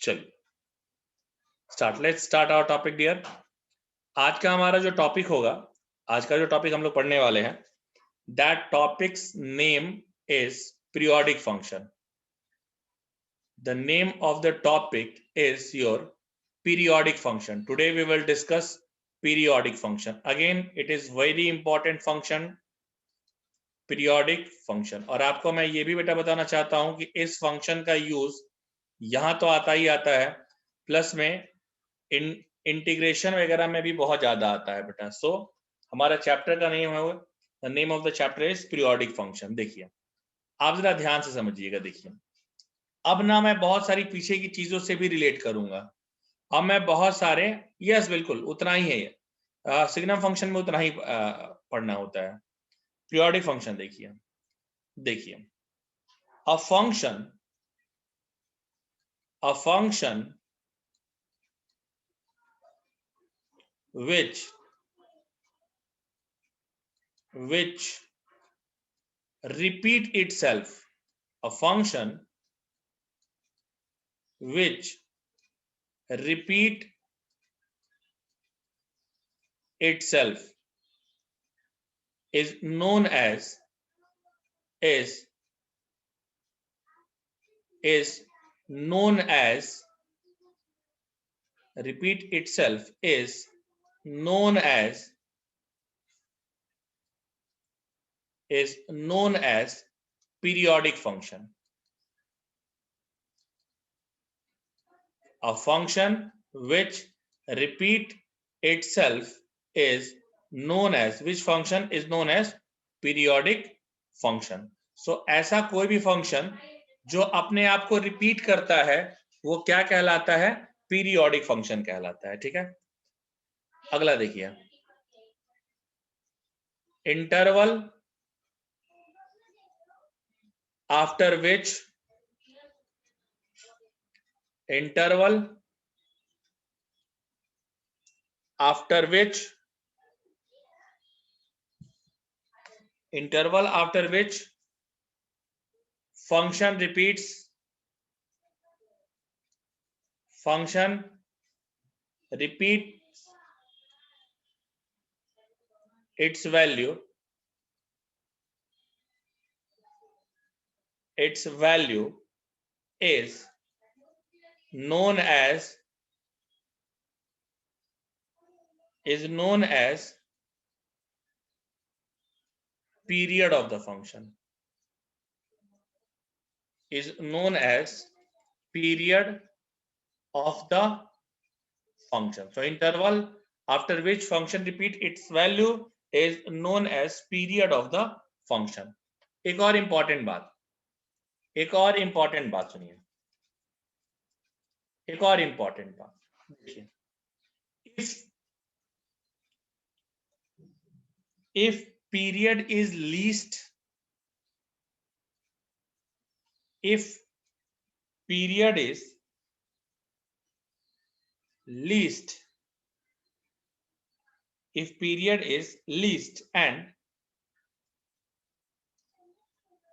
चलिए start, let's start our topic dear. आज का हमारा जो टॉपिक होगा, आज का जो टॉपिक हम लोग पढ़ने वाले हैं, that topics name is periodic function. The name of the topic is your periodic function. Today we will discuss periodic function. Again it is very important function, periodic function. और आपको मैं ये भी बेटा बताना चाहता हूं कि इस फंक्शन का यूज यहां तो आता ही आता है, प्लस में इंटीग्रेशन वगैरह में भी बहुत ज्यादा आता है बेटा। सो हमारा चैप्टर का नेम है, the name of the chapter is periodic function. देखिए आप जरा ध्यान से समझिएगा। देखिए अब ना मैं बहुत सारी पीछे की चीजों से भी रिलेट करूंगा। अब मैं बहुत सारे, यस बिल्कुल उतना ही है ये, सिग्नम फंक्शन में उतना ही पढ़ना होता है। पीरियोडिक फंक्शन देखिए, देखिए a function which repeat itself, a function which repeat itself is known as repeat itself is known as periodic function. A function which repeat itself is known as, which function is known as periodic function. So ऐसा कोई भी function जो अपने आप को repeat करता है वो क्या कहलाता है? पीरियोडिक फंक्शन कहलाता है। ठीक है, अगला देखिए, interval after which function repeats its value is known as period of the function, is known as period of the function. So interval after which function repeat its value is known as period of the function. एक और important बात सुनिए, एक और important बात देखिए, if period is least, if period is least and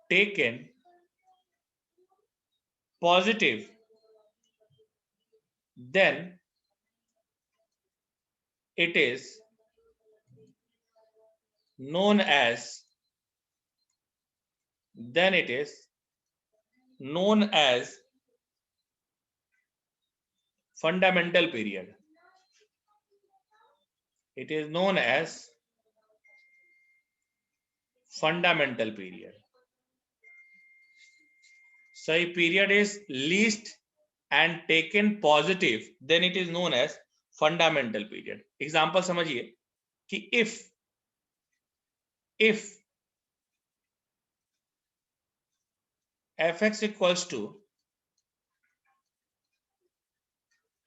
taken positive, then it is known as fundamental period. It is known as fundamental period. So if period is least and taken positive, then it is known as fundamental period. Example समझिए कि if fx equals to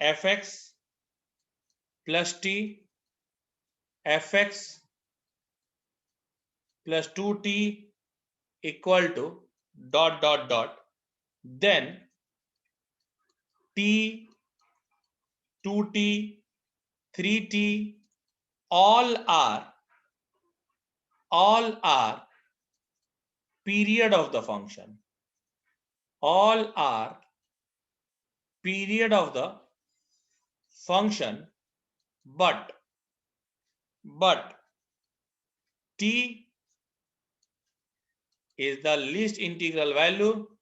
fx plus t, fx plus 2t equal to dot dot dot, then t, 2t, 3t all are period of the function. All are period of the function, but t is the least integral value,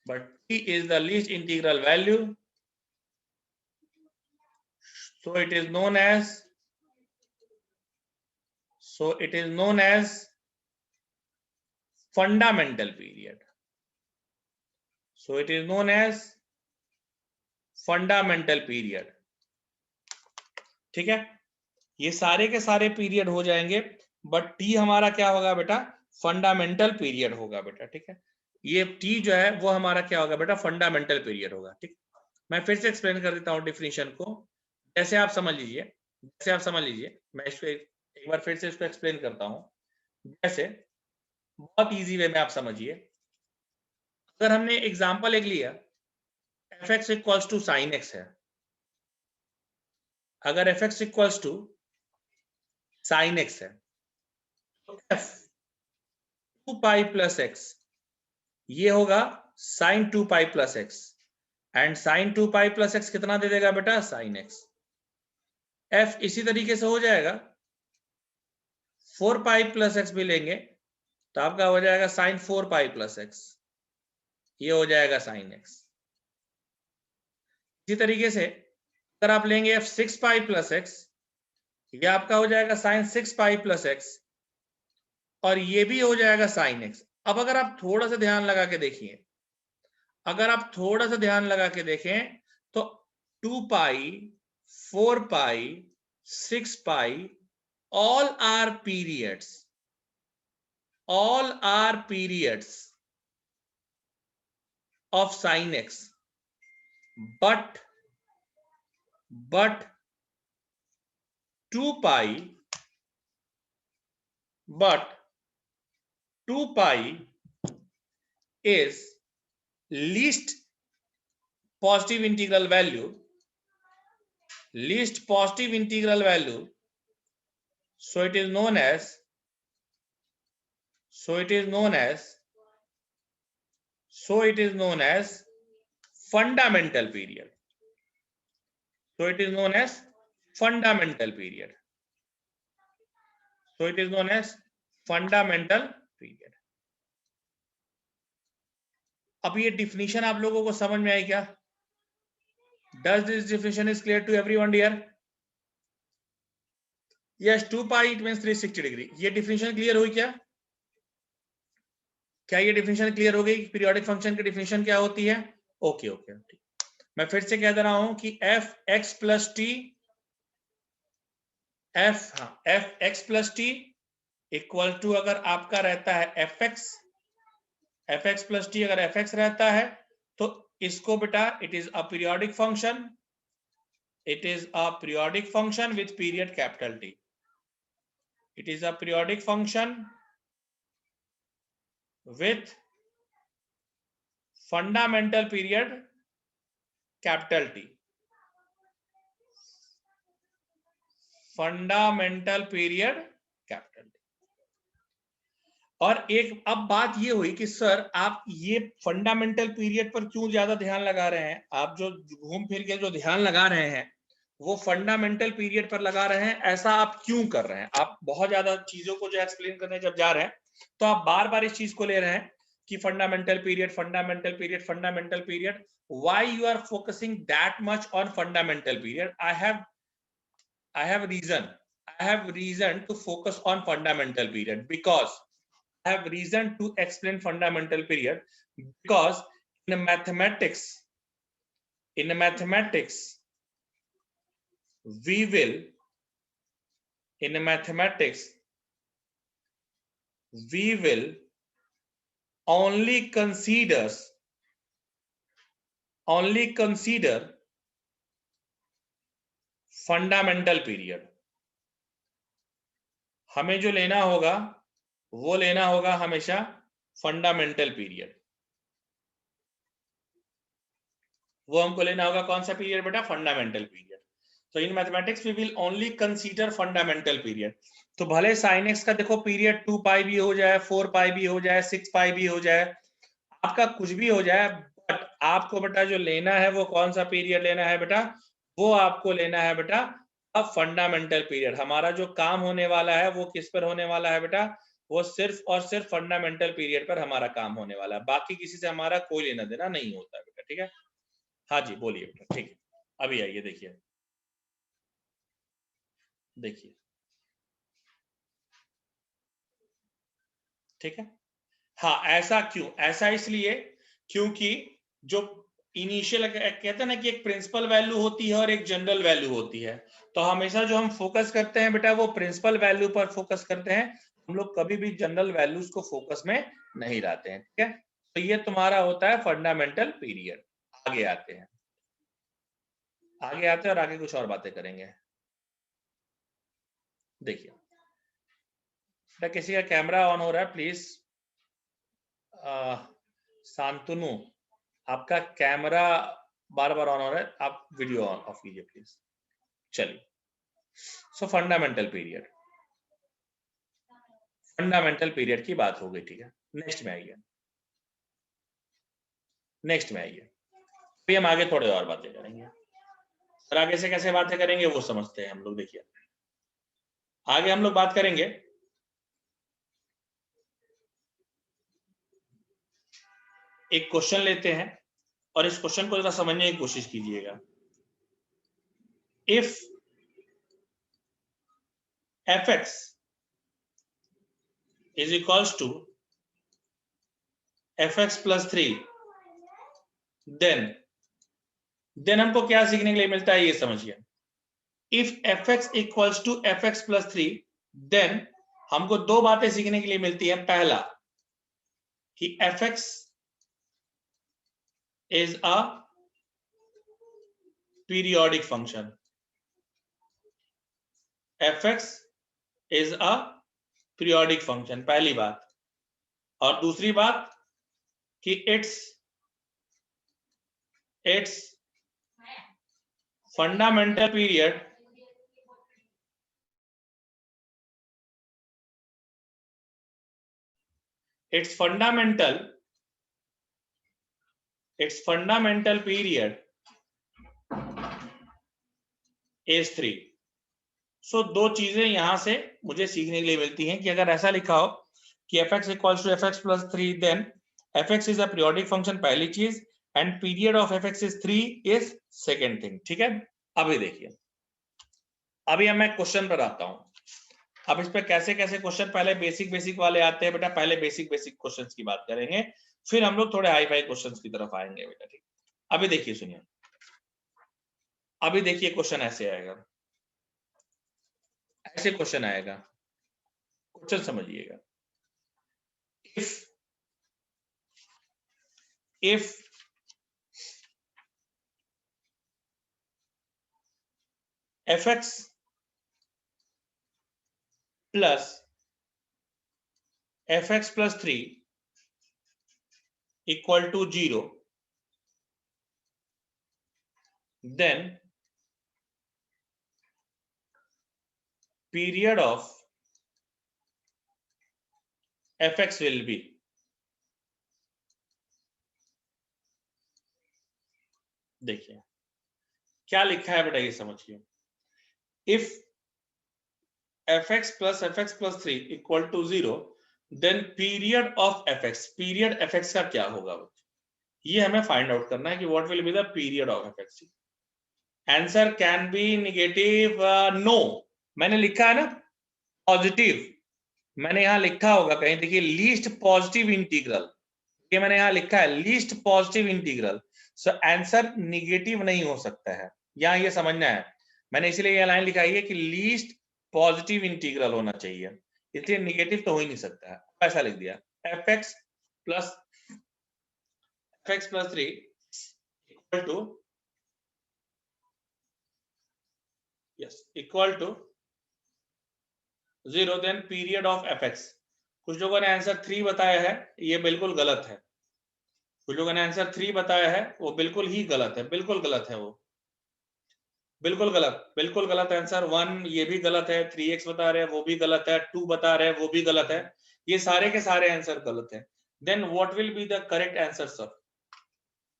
but t is the least integral value, so it is known as fundamental period. So it is known as fundamental period. ठीक है, ये सारे के सारे period हो जाएंगे, but T हमारा क्या होगा बेटा? फंडामेंटल पीरियड होगा बेटा. ठीक है, ये टी जो है वो हमारा क्या होगा बेटा? फंडामेंटल पीरियड होगा. ठीक, मैं फिर से एक्सप्लेन कर देता हूं डेफिनेशन को, जैसे आप समझ लीजिए. मैं इसको एक बार फिर से इसको एक्सप्लेन करता हूं, जैसे बहुत इजी वे में आप समझिए. अगर हमने एग्जांपल एक लिया, fx equals to sine x है. अगर fx equals to sine x है तो f 2 पाई प्लस एक्स ये होगा sine 2 pi plus x, and sine 2 pi plus x कितना दे देगा बेटा? Sine x. f इसी तरीके से हो जाएगा, 4 पाई प्लस एक्स भी लेंगे तो आपका हो जाएगा साइन 4 पाई प्लस एक्स, ये हो जाएगा साइन एक्स. इसी तरीके से अगर आप लेंगे f 6 पाई प्लस एक्स, ये आपका हो जाएगा साइन 6 पाई प्लस एक्स, और ये भी हो जाएगा साइन एक्स. अब अगर आप थोड़ा सा ध्यान लगा के देखिए, तो 2 पाई 4 पाई 6 पाई all are periods of sin x, but 2 pi is least positive integral value, so it is known as fundamental period. अब ये डिफिनीशन आप लोगों को समझ में आई क्या? Does this definition is clear to everyone dear? Yes, 2 pi it means 360 degree. ये definition clear हुई क्या? ये डिफिनीशन क्लियर हो गई? पीरियोडिक फंक्शन की डिफिनीशन क्या होती है? ओके. मैं फिर से कह दे रहा हूं कि f x plus t equal to, अगर आपका रहता है एफ एक्स प्लस टी, अगर एफ एक्स रहता है तो इसको बेटा it is a periodic function with period capital T. It is a periodic function with fundamental period capital T. Fundamental period capital T. और एक अब बात ये हुई कि सर आप ये फंडामेंटल पीरियड पर क्यों ज्यादा ध्यान लगा रहे हैं? आप जो घूम फिर के जो ध्यान लगा रहे हैं वो फंडामेंटल पीरियड पर लगा रहे हैं, ऐसा आप क्यों कर रहे हैं? आप बहुत ज्यादा चीजों को जो एक्सप्लेन करने जब जा रहे हैं तो आप बार बार इस चीज को ले रहे हैं कि fundamental period. Why you are focusing that much on fundamental period? I have reason to focus on fundamental period, because I have reason to explain fundamental period, because in mathematics we will only consider fundamental period. हमें जो लेना होगा वो लेना होगा हमेशा fundamental period. वो हमको लेना होगा कौन सा पीरियड बेटा? Fundamental period. So in mathematics we will only consider fundamental period. तो भले sin x का देखो पीरियड 2 पाई भी हो जाए, 4 पाई भी हो जाए, 6 पाई भी हो जाए, आपका कुछ भी हो जाए, बट आपको बेटा जो लेना है वो कौन सा पीरियड लेना है बेटा, वो आपको लेना है बेटा अब फंडामेंटल पीरियड। हमारा जो काम होने वाला है वो किस पर होने वाला है बेटा, वो सिर्फ और सिर्फ फंडामेंटल पीरियड पर हमारा काम होने वाला है, बाकी किसी से हमारा कोई लेना देना नहीं होता है बेटा। ठीक है, हाँ जी बोलिए बेटा। ठीक है, अभी आइए, देखिए देखिए, ठीक है। हाँ, ऐसा क्यों? ऐसा इसलिए क्योंकि जो इनिशियल कहते हैं ना कि एक प्रिंसिपल वैल्यू होती है और एक जनरल वैल्यू होती है, तो हमेशा जो हम फोकस करते हैं बेटा वो प्रिंसिपल वैल्यू पर फोकस करते हैं, हम लोग कभी भी जनरल वैल्यूज को फोकस में नहीं लाते हैं। ठीक है, तो ये तुम्हारा होता है फंडामेंटल पीरियड। आगे आते हैं, आगे आते हैं और आगे कुछ और बातें करेंगे। देखिए बेटा, किसी का कैमरा ऑन हो रहा है, प्लीज शांतनु, आपका कैमरा बार बार ऑन हो रहा है, आप वीडियो ऑन ऑफ कीजिए प्लीज। चलिए, सो फंडामेंटल पीरियड, फंडामेंटल पीरियड की बात हो गई। ठीक है, नेक्स्ट में आइए, नेक्स्ट में आइए। अभी हम आगे थोड़े और बातें करेंगे, और आगे से कैसे बातें करेंगे वो समझते हैं हम लोग। देखिए आगे हम लोग बात करेंगे, एक क्वेश्चन लेते हैं और इस क्वेश्चन को जरा समझने की कोशिश कीजिएगा। If fx is equals to fx plus 3, then हमको क्या सीखने के लिए मिलता है ये समझिए। If fx equals to fx plus 3, then हमको दो बातें सीखने के लिए मिलती है। पहला कि fx is a periodic function, fx is a periodic function, पहली बात। और दूसरी बात कि its fundamental period its fundamental period is 3। सो दो चीजें यहां से मुझे सीखने के लिए मिलती हैं कि अगर ऐसा लिखा हो कि fx equals to fx plus 3, then fx is a periodic function, पहली चीज, and period of fx is 3 is second thing. ठीक है, अभी देखिए, अभी मैं क्वेश्चन पर आता हूं। अब इस पे कैसे कैसे क्वेश्चन, पहले बेसिक बेसिक वाले आते हैं बेटा, पहले बेसिक बेसिक क्वेश्चंस की बात करेंगे, फिर हम लोग थोड़े हाई फाई क्वेश्चंस की तरफ आएंगे बेटा। ठीक, अभी देखिए, सुनिए, अभी देखिए क्वेश्चन ऐसे आएगा, ऐसे क्वेश्चन आएगा, क्वेश्चन समझिएगा। if fx plus fx plus 3 equal to 0, then period of fx will be, देखिए क्या लिखा है बेटा ये समझिए। if fx plus 3 equal to 0, then period of fx, period fx का क्या होगा ये हमें फाइंड आउट करना है कि what will be the period of fx। Answer can be negative, no, मैंने लिखा है ना पॉजिटिव, मैंने यहां लिखा होगा कहीं, देखिए लीस्ट पॉजिटिव इंटीग्रल, ये मैंने यहां लिखा है least positive integral. So answer negative नहीं हो सकता है, यहां ये समझना है, मैंने इसलिए ये लाइन लिखाई है कि लीस्ट पॉजिटिव इंटीग्रल होना चाहिए, इसलिए निगेटिव तो हो ही नहीं सकता है। ऐसा लिख दिया, fx plus 3 equal to, yes, equal to 0, then period of fx। कुछ लोगों ने आंसर 3 बताया है, ये बिल्कुल गलत है। कुछ लोगों ने आंसर 3 बताया है, वो बिल्कुल ही गलत है, बिल्कुल गलत है वो। बिल्कुल गलत, बिल्कुल गलत आंसर। 1 ये भी गलत है, 3x बता रहे हैं वो भी गलत है, 2 बता रहे हैं वो भी गलत है, ये सारे के सारे आंसर गलत है। Then what will be the correct answer sir?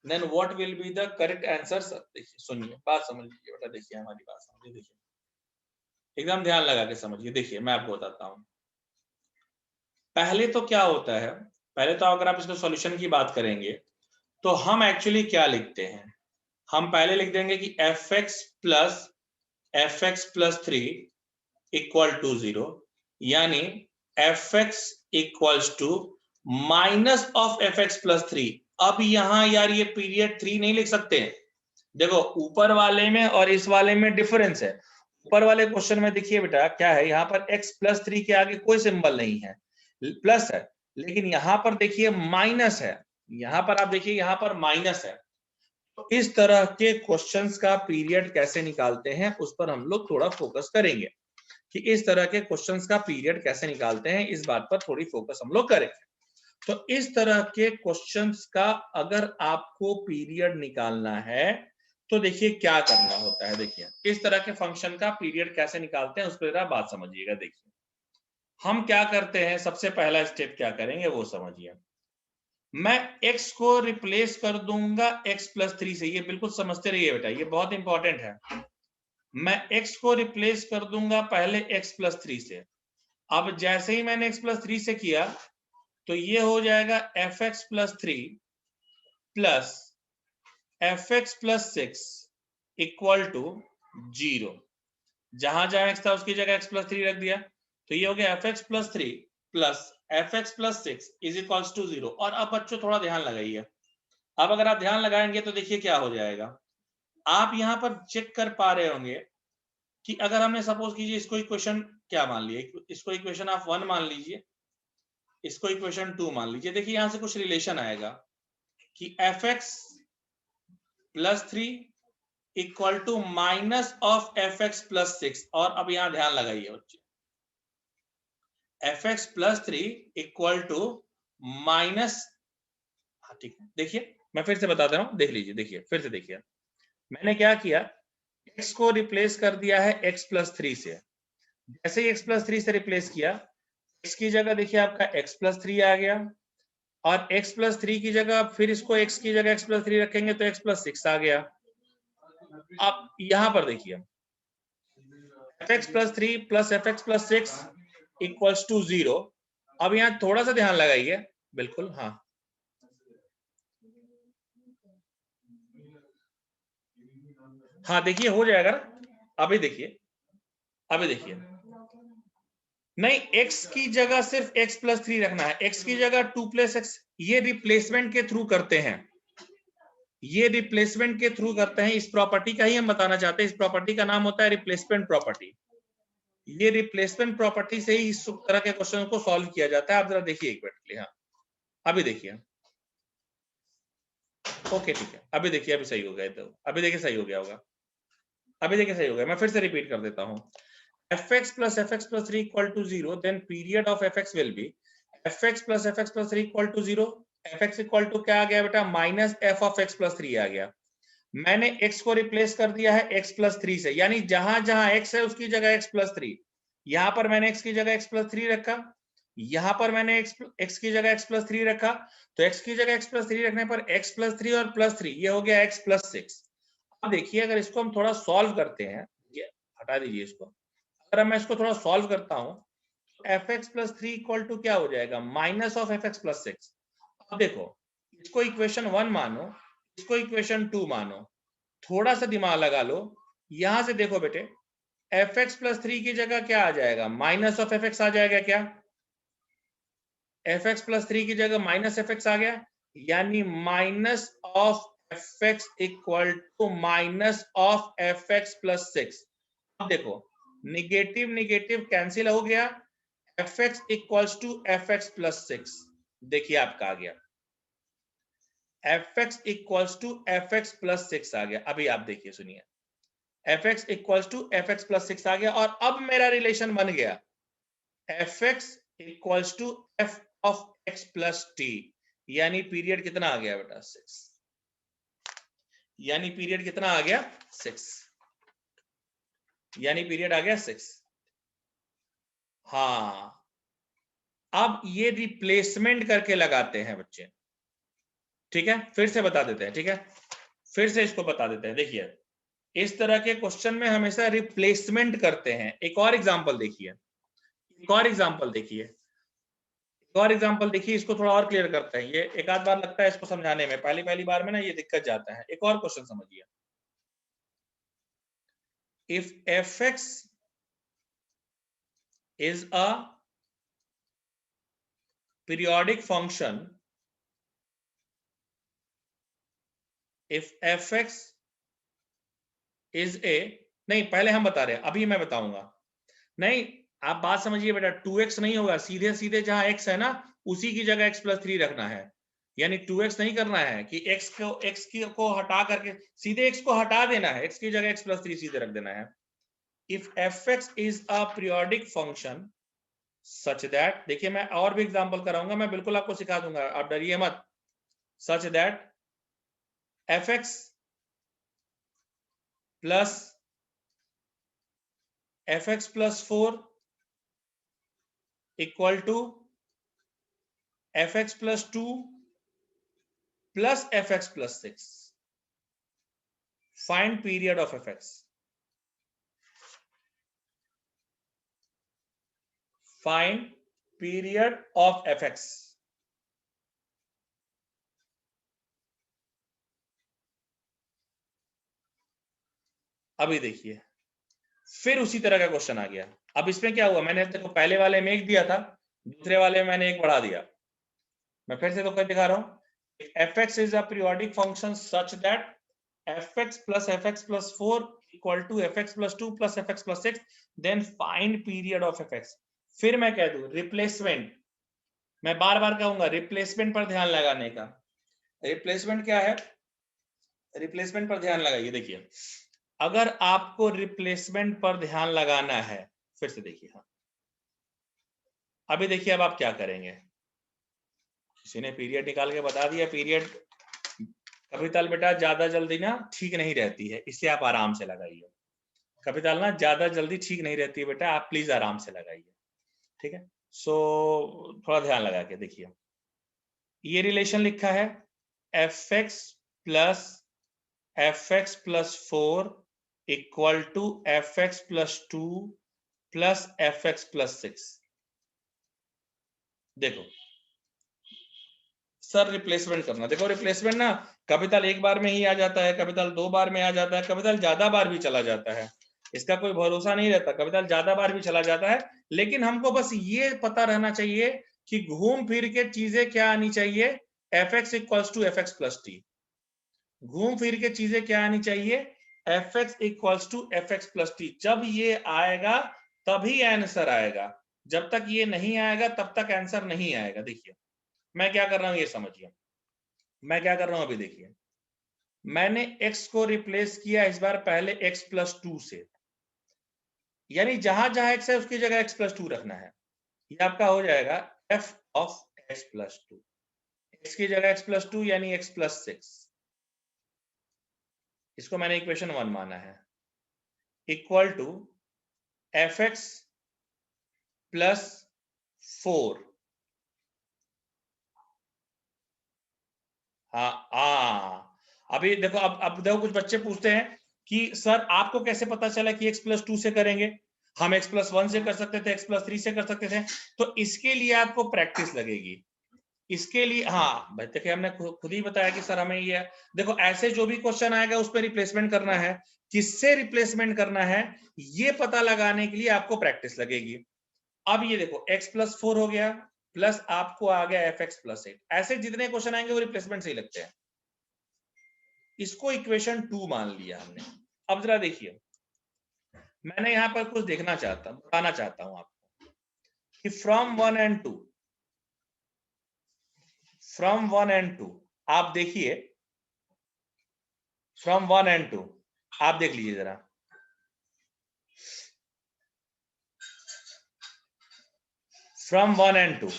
Then what will be the correct answer sir? देखिए सुनिए, बात समझ लीजिए बेटा, देखिए हमारी बात समझिए, देखिए एकदम ध्यान लगा के समझिए। देखिए मैं आपको बताता हूँ, पहले तो क्या होता है, पहले तो अगर आप इसको सॉल्यूशन की बात करेंगे तो हम एक्चुअली क्या लिखते हैं, हम पहले लिख देंगे कि fx प्लस 3 इक्वल टू 0, यानी fx equals to minus of fx plus 3। अब यहां यार ये पीरियड 3 नहीं लिख सकते, देखो ऊपर वाले में और इस वाले में डिफरेंस है। ऊपर वाले क्वेश्चन में देखिए बेटा क्या है, यहाँ पर x प्लस 3 के आगे कोई सिंबल नहीं है, प्लस है, लेकिन यहाँ पर देखिए माइनस है, यहाँ पर आप देखिए यहाँ पर माइनस है। तो इस तरह के क्वेश्चंस का पीरियड कैसे निकालते हैं उस पर हम लोग थोड़ा फोकस करेंगे, कि इस तरह के क्वेश्चंस का पीरियड कैसे निकालते हैं, इस बात पर थोड़ी फोकस हम लोग करेंगे। तो इस तरह के क्वेश्चंस का अगर आपको पीरियड निकालना है तो देखिए क्या करना होता है। देखिए इस तरह के फंक्शन का पीरियड कैसे निकालते हैं उस पर बात समझिएगा। देखिए हम क्या करते हैं, सबसे पहला स्टेप क्या करेंगे वो समझिए। मैं x को रिप्लेस कर दूंगा x प्लस 3 से, ये बिल्कुल समझते रहिए बेटा, ये बहुत इंपॉर्टेंट है। मैं x को रिप्लेस कर दूंगा पहले x प्लस 3 से। अब जैसे ही मैंने x प्लस 3 से किया तो ये हो जाएगा fx plus 3 plus fx plus 6 equal to 0। जहां जहां x था उसकी जगह x प्लस 3 रख दिया, तो ये हो गया fx plus 3 plus fx plus 6 is equals to 0। और अब बच्चों थोड़ा ध्यान लगाइए, अब अगर आप ध्यान लगाएंगे तो देखिए क्या हो जाएगा। आप यहां पर चेक कर पा रहे होंगे कि अगर हमने सपोज कीजिए इसको इक्वेशन क्या मान लिया, इसको इक्वेशन आप 1 मान लीजिए, इसको इक्वेशन 2 मान लीजिए। देखिए यहां से कुछ रिलेशन आएगा कि fx plus 3 equal to minus of fx plus 6। और अब यहां ध्यान लगाइए बच्चे, fx plus 3 equal to minus, ठीक है देखिए मैं फिर से बताता हूं, देख लीजिए, देखिए फिर से देखिए, मैंने क्या किया, x को रिप्लेस कर दिया है x प्लस 3 से। जैसे ही x प्लस 3 से रिप्लेस किया, x की जगह देखिए आपका x प्लस 3 आ गया, और x प्लस 3 की जगह फिर इसको x की जगह x प्लस 3 रखेंगे तो x प्लस 6 आ गया। अब यहां पर देखिए fx plus 3 plus fx plus 6 equals to 0। अब यहां थोड़ा सा ध्यान लगाइए, बिल्कुल हाँ, हाँ देखिए हो जाएगा ना। अभी देखिए, अभी देखिए, नहीं x की जगह सिर्फ x प्लस 3 रखना है, x की जगह 2 प्लस x, ये रिप्लेसमेंट के थ्रू करते हैं, ये रिप्लेसमेंट के थ्रू करते हैं। इस प्रॉपर्टी का ही हम बताना चाहते हैं, इस प्रॉपर्टी का नाम होता है रिप्लेसमेंट प्रॉपर्टी। ये रिप्लेसमेंट प्रॉपर्टी से ही इस तरह के क्वेश्चन को सॉल्व किया जाता है। आप जरा देखिए एक मिनट के लिए, हाँ अभी देखिए, ओके ठीक है, अभी देखिए, अभी सही हो गया, तो अभी देखिए सही हो गया होगा, अभी देखिए सही हो गया। मैं फिर से रिपीट कर देता हूँ, fx plus fx plus 3 equal to 0, then period of fx will be fx plus fx plus 3 equal to 0। fx equal to क्या आ गया बेटा, minus f of x plus 3 आ गया। मैंने x को रिप्लेस कर दिया है x प्लस 3 से, यानी जहां जहां x है उसकी जगह x प्लस 3। यहां पर मैंने x की जगह x प्लस 3 रखा, यहां पर मैंने x की जगह x प्लस 3 रखा, तो x की जगह x प्लस 3 रखने पर x प्लस 3 और प्लस 3 ये हो गया x प्लस 6। अब देखिए अगर इसको हम थोड़ा सॉल्व करते हैं, ये हटा दीजिए इसको, अगर मैं इसको थोड़ा सॉल्व करता हूं, fx प्लस 3 इक्वल टू क्या हो जाएगा, माइनस ऑफ fx प्लस 6। अब देखो इसको इक्वेशन 1 मानो, इसको इक्वेशन 2 मानो, थोड़ा सा दिमाग लगा लो। यहां से देखो बेटे, fx प्लस 3 की जगह क्या आ जाएगा, माइनस ऑफ fx आ जाएगा क्या, fx प्लस 3 की जगह माइनस fx आ गया, यानी minus of fx equal to minus of fx plus 6। अब देखो निगेटिव निगेटिव कैंसिल हो गया, fx equals to fx plus 6। देखिए आपका आ गया fx equals to fx plus 6 आ गया। अभी आप देखिए सुनिए, fx equals to fx plus 6 आ गया, और अब मेरा रिलेशन बन गया fx equals to f of x plus t, यानी पीरियड कितना आ गया बेटा, 6, यानी पीरियड कितना आ गया, 6। यानी पीरियड आ गया 6। हाँ, अब ये रिप्लेसमेंट करके लगाते हैं बच्चे, ठीक है, फिर से बता देते हैं, ठीक है, फिर से इसको बता देते हैं। देखिए, इस तरह के क्वेश्चन में हमेशा रिप्लेसमेंट करते हैं। एक और एग्जांपल देखिए, एक और एग्जांपल देखिए, एक और एग्जांपल देखिए, इसको थोड़ा और क्लियर करते हैं। ये एक आध बार लगता है इसको समझाने में, पहली पहली बार में ना ये दिक्कत जाता है। एक और क्वेश्चन समझिए, if fx is a periodic function, if fx is a, नहीं पहले हम बता रहे हैं, अभी मैं बताऊंगा। नहीं, आप बात समझिए बेटा, 2x नहीं होगा, सीधे सीधे जहां x है ना उसी की जगह x+3 रखना है। यानी 2x नहीं करना है कि x को हटा करके सीधे x को हटा देना है, x की जगह x+3 सीधे रख देना है। If fx is a periodic function such that, देखिए मैं और भी एग्जांपल कराऊंगा, मैं बिल्कुल आपको सिखा दूंगा, आप डरिए मत। Such that fx plus fx+4 equal to fx+2 plus fx+6। Find period of fx। Find period of fx। अभी देखिए, फिर उसी तरह का क्वेश्चन आ गया। अब इसमें क्या हुआ, मैंने देखो पहले वाले में एक दिया था, दूसरे वाले में मैंने एक बढ़ा दिया। मैं फिर से तो क्या दिखा रहा हूं, fx is a periodic function such that fx plus fx+4 equal to fx+2 plus fx+6, then find period of fx। फिर मैं कह दूं रिप्लेसमेंट, मैं बार बार कहूंगा रिप्लेसमेंट पर ध्यान लगाने का। रिप्लेसमेंट क्या है, रिप्लेसमेंट पर ध्यान लगाइए। देखिए, अगर आपको रिप्लेसमेंट पर ध्यान लगाना है, फिर से देखिए, हाँ अभी देखिए, अब आप क्या करेंगे, किसी ने पीरियड निकाल के बता दिया, पीरियड कविताल बेटा ज्यादा जल्दी ना ठीक नहीं रहती है, इसलिए आप आराम से लगाइए। कविताल ना ज्यादा जल्दी ठीक नहीं रहती है बेटा, आप प्लीज आराम से लगाइए, ठीक है। सो थोड़ा ध्यान लगा के देखिए, ये रिलेशन लिखा है fx+4 equal to fx+2 plus fx+6। देखो सर रिप्लेसमेंट करना, देखो रिप्लेसमेंट ना कविताल एक बार में ही आ जाता है, कविताल 2 बार में आ जाता है, कविताल ज्यादा बार भी चला जाता है, इसका कोई भरोसा नहीं रहता, कविताल ज्यादा बार भी चला जाता है। लेकिन हमको बस ये पता रहना चाहिए कि घूम फिर के चीजें क्या आनी चाहिए, fx इक्वल्स टू fx+t। घूम फिर के चीजें क्या आनी चाहिए, fx इक्वल्स टू fx+t। जब ये आएगा तभी आंसर आएगा, जब तक ये नहीं आएगा तब तक आंसर नहीं आएगा। देखिए मैं क्या कर रहा हूं ये समझिए, मैं क्या कर रहा हूं अभी देखिए, मैंने x को रिप्लेस किया इस बार पहले x+2 से, यानी जहां जहां x है उसकी जगह x+2 रखना है। ये आपका हो जाएगा f ऑफ x+2, x की जगह x+2 यानी x+6, इसको मैंने इक्वेशन 1 माना है, इक्वल टू fx+4। हाँ अभी देखो, अब देखो कुछ बच्चे पूछते हैं कि सर आपको कैसे पता चला कि x+2 से करेंगे, हम x+1 से कर सकते थे, x+3 से कर सकते थे। तो इसके लिए आपको प्रैक्टिस लगेगी, इसके लिए हाँ भाई देखिए, हमने खुद ही बताया कि सर हमें ये, देखो ऐसे जो भी क्वेश्चन आएगा उस पर रिप्लेसमेंट करना है, किससे रिप्लेसमेंट करना है ये पता लगाने के लिए आपको प्रैक्टिस लगेगी। अब ये देखो x+4 हो गया, प्लस आपको आ गया fx+8, ऐसे जितने क्वेश्चन आएंगे वो रिप्लेसमेंट से ही लगते हैं। इसको इक्वेशन 2 मान लिया हमने। अब जरा देखिए, मैंने यहां पर कुछ देखना चाहता बताना चाहता हूं आपको कि फ्रॉम 1 एंड 2, फ्रॉम 1 एंड 2 आप देखिए, फ्रॉम 1 एंड 2 आप देख लीजिए जरा, फ्रॉम 1 एंड 2,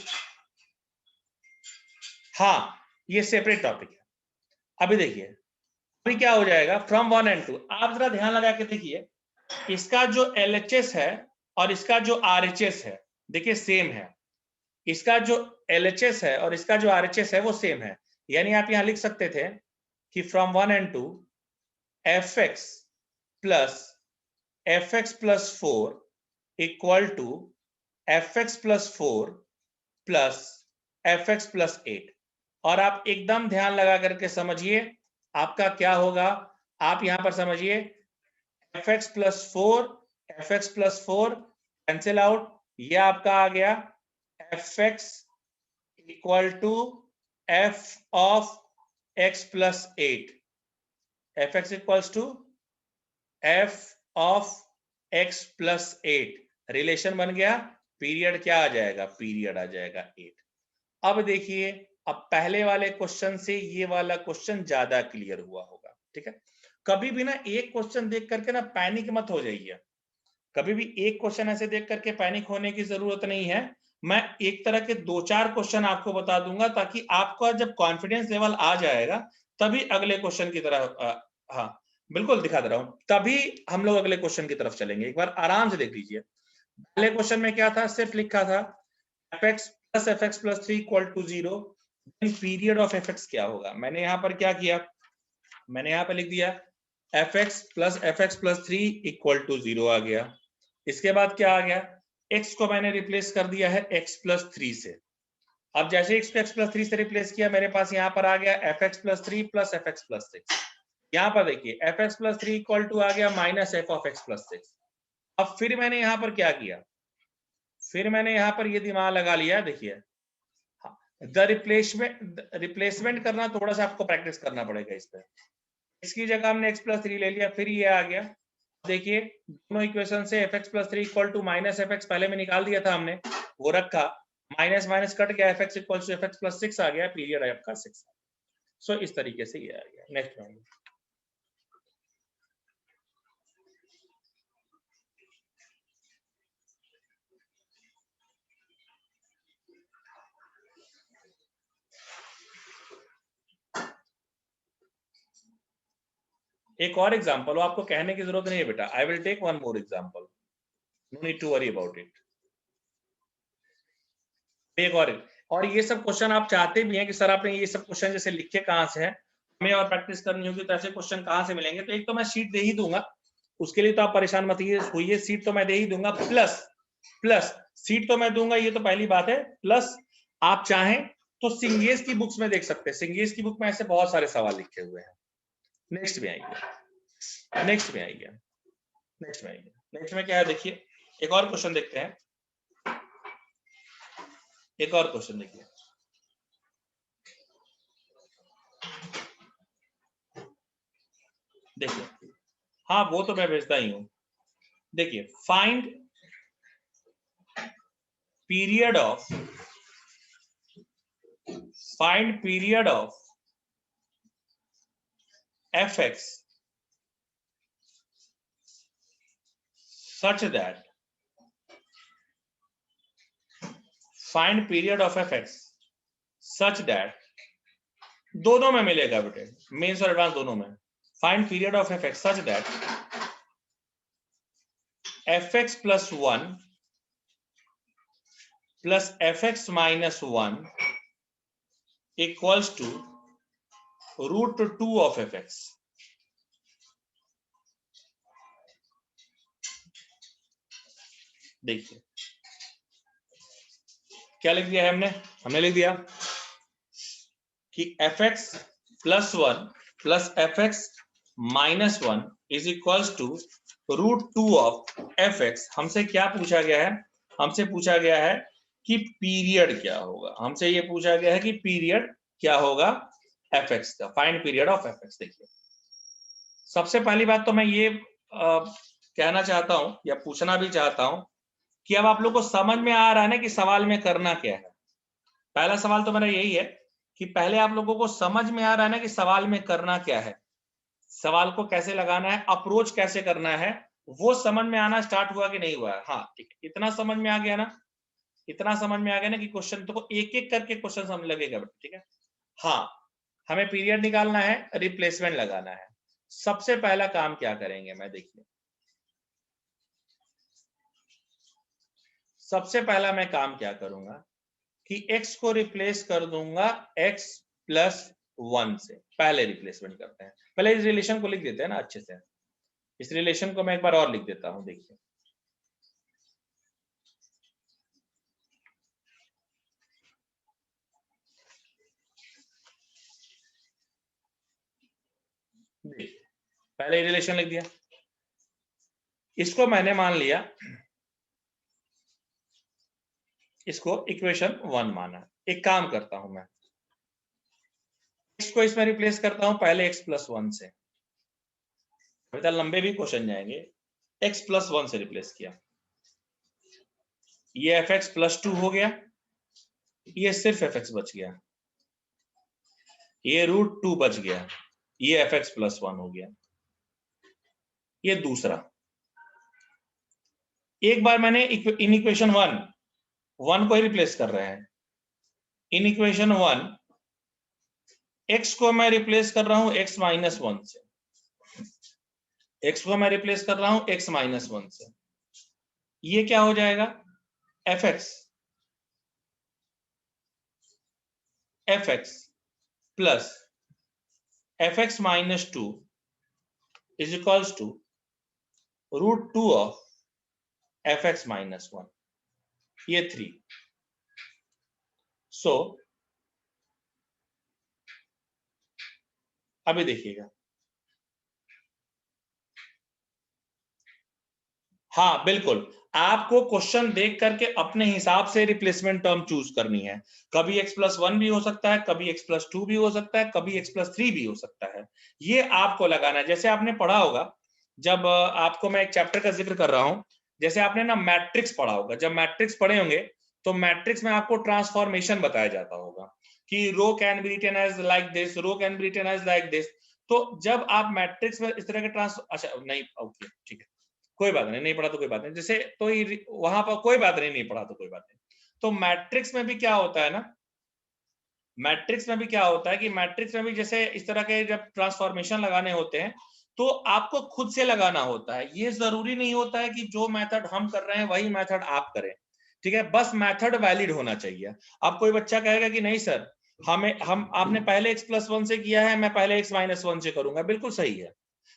हाँ ये सेपरेट टॉपिक है। अभी देखिए, अभी क्या हो जाएगा फ्रॉम 1 एंड 2, आप जरा ध्यान लगा के देखिए, इसका जो LHS है और इसका जो RHS है देखिए सेम है, इसका जो LHS है और इसका जो RHS है वो सेम है, यानी आप यहां लिख सकते थे कि from 1 and 2 fx plus 4 equal to fx plus 4 plus fx plus 8। और आप एकदम ध्यान लगा करके समझिए आपका क्या होगा, आप यहां पर समझिए fx plus 4 कैंसिल आउट, ये आपका आ गया fx equal to f of x plus 8, fx equals to f of x plus 8, relation बन गया, पीरियड क्या आ जाएगा, पीरियड आ जाएगा 8। अब देखिए, अब पहले वाले क्वेश्चन से ये वाला क्वेश्चन ज्यादा क्लियर हुआ होगा, ठीक है। कभी भी ना एक क्वेश्चन देख करके ना पैनिक मत हो जाइए, कभी भी एक क्वेश्चन ऐसे देख करके पैनिक होने की जरूरत नहीं है। मैं एक तरह के 2-4 क्वेश्चन आपको बता दूंगा ताकि आपका जब कॉन्फिडेंस लेवल आ जाएगा तभी अगले क्वेश्चन की तरह हाँ बिल्कुल दिखा दे रहा हूं, तभी हम लोग अगले क्वेश्चन की तरफ चलेंगे। एक बार आराम से देख लीजिए, पहले क्वेश्चन में क्या था, सिर्फ लिखा था fx plus 3 equal to 0, period of fx क्या होगा। मैंने यहां पर क्या किया, मैंने यहां पर लिख दिया fx plus 3 इक्वल टू 0 आ गया। इसके बाद क्या आ गया, x को मैंने रिप्लेस कर दिया है x plus 3 से। अब जैसे x को x plus 3 से रिप्लेस किया, मेरे पास यहां पर आ गया fx plus 3 plus fx plus 6। यहां पर देखिए fx plus 3 इक्वल टू आ गया minus f of x plus 6। अब फिर मैंने यहां पर क्या किया, फिर मैंने यहां पर ये दिमाग लगा लिया, देखिए द रिप्लेसमेंट करना थोड़ा सा आपको प्रैक्टिस करना पड़ेगा। इस पर इसकी जगह हमने x plus 3 ले लिया, फिर ये आ गया। देखिए दोनों इक्वेशन से fx plus 3 equal to minus fx पहले में निकाल दिया था हमने, वो रखा, माइनस माइनस कट गया, fx equal to fx plus 6 आ गया, पीरियड आपका 6। सो इस तरीके से ये आ गया। नेक्स्ट में एक और एग्जांपल, आपको कहने की जरूरत नहीं है बेटा, I will take one more example, no need to worry about it. एक और ये सब क्वेश्चन आप चाहते भी हैं कि सर आपने ये सब क्वेश्चन जैसे लिखे कहां से हैं, हमें और प्रैक्टिस करनी होगी, तो ऐसे क्वेश्चन कहां से मिलेंगे। तो एक तो मैं शीट दे ही दूंगा, उसके लिए तो आप परेशान मत होइए, सीट तो मैं दे ही दूंगा, प्लस प्लस सीट तो मैं दूंगा, ये तो पहली बात है, प्लस आप चाहें तो सिंगेस की बुक्स में देख सकते हैं, सिंगेस की बुक में ऐसे बहुत सारे सवाल लिखे हुए हैं। नेक्स्ट में आइए, नेक्स्ट में आइए, नेक्स्ट में आइए, नेक्स्ट में क्या है देखिए, एक और क्वेश्चन देखते हैं, एक और क्वेश्चन देखिए, देखिए हाँ वो तो मैं भेजता ही हूं। देखिए find period of fx such that दोनों में मिलेगा बेटे, मेंस और एडवांस दोनों में। Find period of fx such that fx plus 1 plus fx minus 1 equals to root 2 of fx। देखिए क्या लिख दिया है हमने, हमने लिख दिया कि fx plus 1 plus fx minus 1 is equals to root 2 of fx। हमसे क्या पूछा गया है, हमसे पूछा गया है कि पीरियड क्या होगा, हमसे ये पूछा गया है कि पीरियड क्या होगा fx का, फाइंड पीरियड ऑफ fx। देखिए सबसे पहली बात तो मैं ये कहना चाहता हूं या पूछना भी चाहता हूं कि अब आप लोग को समझ में आ रहा है ना कि सवाल में करना क्या है। पहला सवाल तो मेरा यही है कि पहले आप लोगों को समझ में आ रहा है ना कि सवाल में करना क्या है, सवाल को कैसे लगाना है, अप्रोच कैसे करना है, वो समझ में आना स्टार्ट हुआ कि नहीं हुआ है। हाँ ठीक है, इतना समझ में आ गया ना, इतना समझ में आ गया ना कि क्वेश्चन तो एक एक करके क्वेश्चन समझ लगेगा, ठीक है। हाँ हमें पीरियड निकालना है, रिप्लेसमेंट लगाना है। सबसे पहला काम क्या करेंगे, मैं देखिए सबसे पहला मैं काम क्या करूंगा कि x को रिप्लेस कर दूंगा x प्लस 1 से। पहले रिप्लेसमेंट करते हैं, पहले इस रिलेशन को लिख देते हैं ना अच्छे से। इस रिलेशन को मैं एक बार और लिख देता हूं, देखिए पहले रिलेशन लिख दिया, इसको मैंने मान लिया, इसको इक्वेशन 1 माना। एक काम करता हूं मैं, x को इसमें रिप्लेस करता हूं पहले x प्लस 1 से। बेटा लंबे भी क्वेश्चन जाएंगे। x प्लस 1 से रिप्लेस किया, ये fx प्लस 2 हो गया, ये सिर्फ fx बच गया, ये √2 बच गया, ये fx प्लस 1 हो गया। ये दूसरा, एक बार मैंने इन इक्वेशन 1 को ही रिप्लेस कर रहे हैं। इन इक्वेशन 1 x को मैं रिप्लेस कर रहा हूं x माइनस 1 से, x को मैं रिप्लेस कर रहा हूं x माइनस 1 से। ये क्या हो जाएगा, fx plus fx minus 2 is equals to √2 of fx minus 1, ये 3। सो अभी देखिएगा, हाँ बिल्कुल, आपको क्वेश्चन देख करके अपने हिसाब से रिप्लेसमेंट टर्म चूज करनी है। कभी x प्लस 1 भी हो सकता है, कभी x प्लस 2 भी हो सकता है, कभी x प्लस 3 भी हो सकता है। ये आपको लगाना है। जैसे आपने पढ़ा होगा, जब आपको मैं एक चैप्टर का जिक्र कर रहा हूं, जैसे आपने ना मैट्रिक्स पढ़ा होगा, जब मैट्रिक्स पढ़े होंगे तो मैट्रिक्स में आपको ट्रांसफॉर्मेशन बताया जाता होगा कि row can be written as like this, row can be written as like this. तो जब आप मैट्रिक्स में इस तरह के अच्छा नहीं, ओके ठीक है, कोई बात नहीं, नहीं पढ़ा तो कोई बात नहीं, जैसे तो वहां पर कोई बात नहीं, नहीं पढ़ा तो कोई बात नहीं। तो मैट्रिक्स में भी क्या होता है ना, मैट्रिक्स में भी क्या होता है कि मैट्रिक्स में भी जैसे इस तरह के जब ट्रांसफॉर्मेशन लगाने होते हैं तो आपको खुद से लगाना होता है। ये जरूरी नहीं होता है कि जो मेथड हम कर रहे हैं वही मेथड आप करें, ठीक है, बस मेथड वैलिड होना चाहिए। अब कोई बच्चा कहेगा कि नहीं सर, हम आपने पहले x प्लस 1 से किया है, मैं पहले x माइनस 1 से करूंगा, बिल्कुल सही है।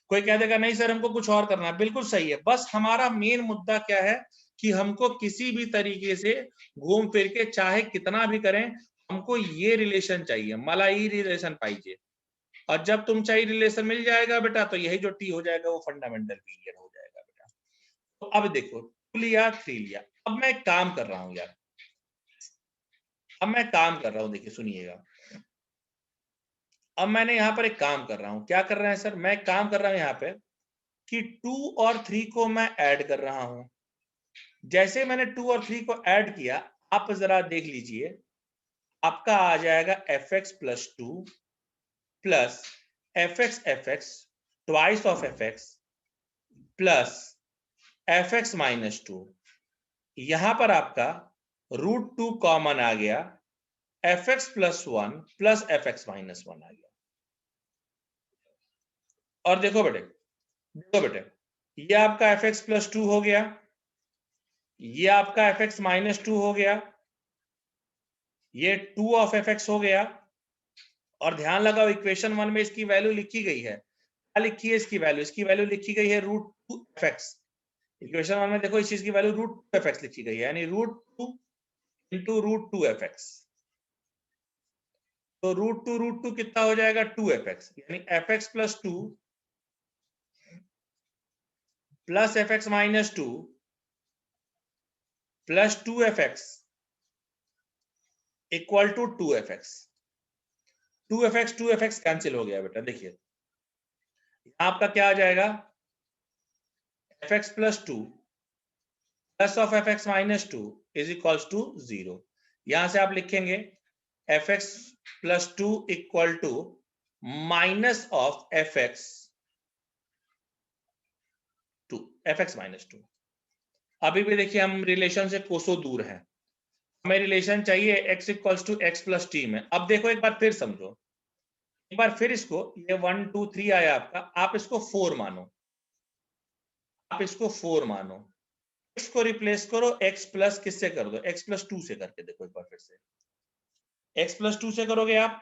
कोई कह देगा नहीं सर हमको कुछ और करना है, बिल्कुल सही है। बस हमारा मेन मुद्दा क्या है कि हमको किसी भी तरीके से घूम फिर के चाहे कितना भी करें, हमको ये रिलेशन चाहिए, मलाई रिलेशन पाइए। और जब तुम चाहिए रिलेशन मिल जाएगा बेटा, तो यही जो टी हो जाएगा वो फंडामेंटल पीरियड हो जाएगा बेटा। तो अब देखो 2 लिया 3 लिया, अब मैं एक काम कर रहा हूं यार, अब मैं काम कर रहा हूं, देखिए सुनिएगा। अब मैंने यहां पर एक काम कर रहा हूं, क्या कर रहे हैं सर, मैं एक काम कर रहा हूं यहां पे कि 2 और 3 को मैं ऐड कर रहा हूं। जैसे मैंने 2 और 3 को ऐड किया, आप जरा देख लीजिए, आपका आ जाएगा fx plus 2 plus fx twice of fx plus fx minus 2। यहां पर आपका √2 कॉमन आ गया, fx plus 1 plus fx minus 1 आ गया। और देखो बेटे, ये आपका fx प्लस 2 हो गया, ये आपका fx माइनस 2 हो गया, ये 2 ऑफ fx हो गया। और ध्यान लगाओ इक्वेशन 1 में इसकी वैल्यू लिखी गई है, क्या लिखी है इसकी वैल्यू, इसकी वैल्यू लिखी गई है √2 fx। इक्वेशन 1 में देखो इस चीज की वैल्यू √2 fx लिखी गई है, यानी √2 इंटू √2 fx। तो √2 कितना हो जाएगा 2 fx, यानी fx plus 2 plus fx minus 2 plus 2 fx equal to 2 fx। 2 fx cancel हो गया बेटा, देखिए आपका क्या आ जाएगा, fx plus 2 plus of fx minus 2 is equals to 0। यहां से आप लिखेंगे fx plus 2 equal to minus of fx 2, fx minus 2। अभी भी देखिए हम रिलेशन से कोसों दूर हैं, हमें रिलेशन चाहिए x equals to x plus t में। अब देखो एक बार फिर समझो, एक बार फिर इसको, ये 1 2 3 आया आपका, आप इसको 4 मानो, आप इसको 4 मानो। x को रिप्लेस करो, x प्लस किससे कर दो, x प्लस 2 से करके देखो एक बार फिर से। x प्लस 2 से करोगे आप,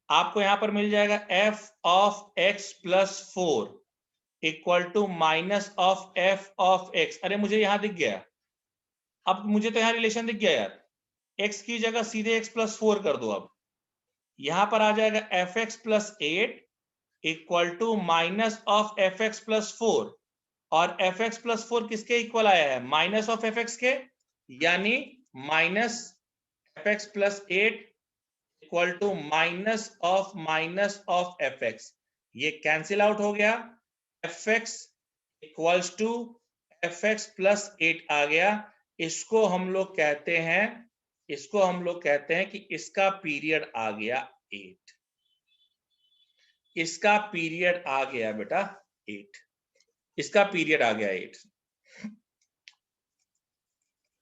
आपको यहां पर मिल जाएगा f of x plus 4 equal to minus of f of x। अरे मुझे यहां दिख गया, अब मुझे तो यहां रिलेशन दिख गया यार, x की जगह सीधे x प्लस 4 कर दो। अब यहां पर आ जाएगा f x plus 8 equal to minus of f x plus 4, और एफ एक्स प्लस 4 किसके इक्वल आया है, माइनस ऑफ एफ एक्स के, यानी minus f x plus 8 equal to minus of f x. ये कैंसिल आउट हो गया, f x equals to f x plus 8 आ गया। इसको हम लोग कहते हैं, इसको हम लोग कहते हैं कि इसका पीरियड आ गया 8, इसका पीरियड आ गया बेटा 8, इसका पीरियड आ गया 8।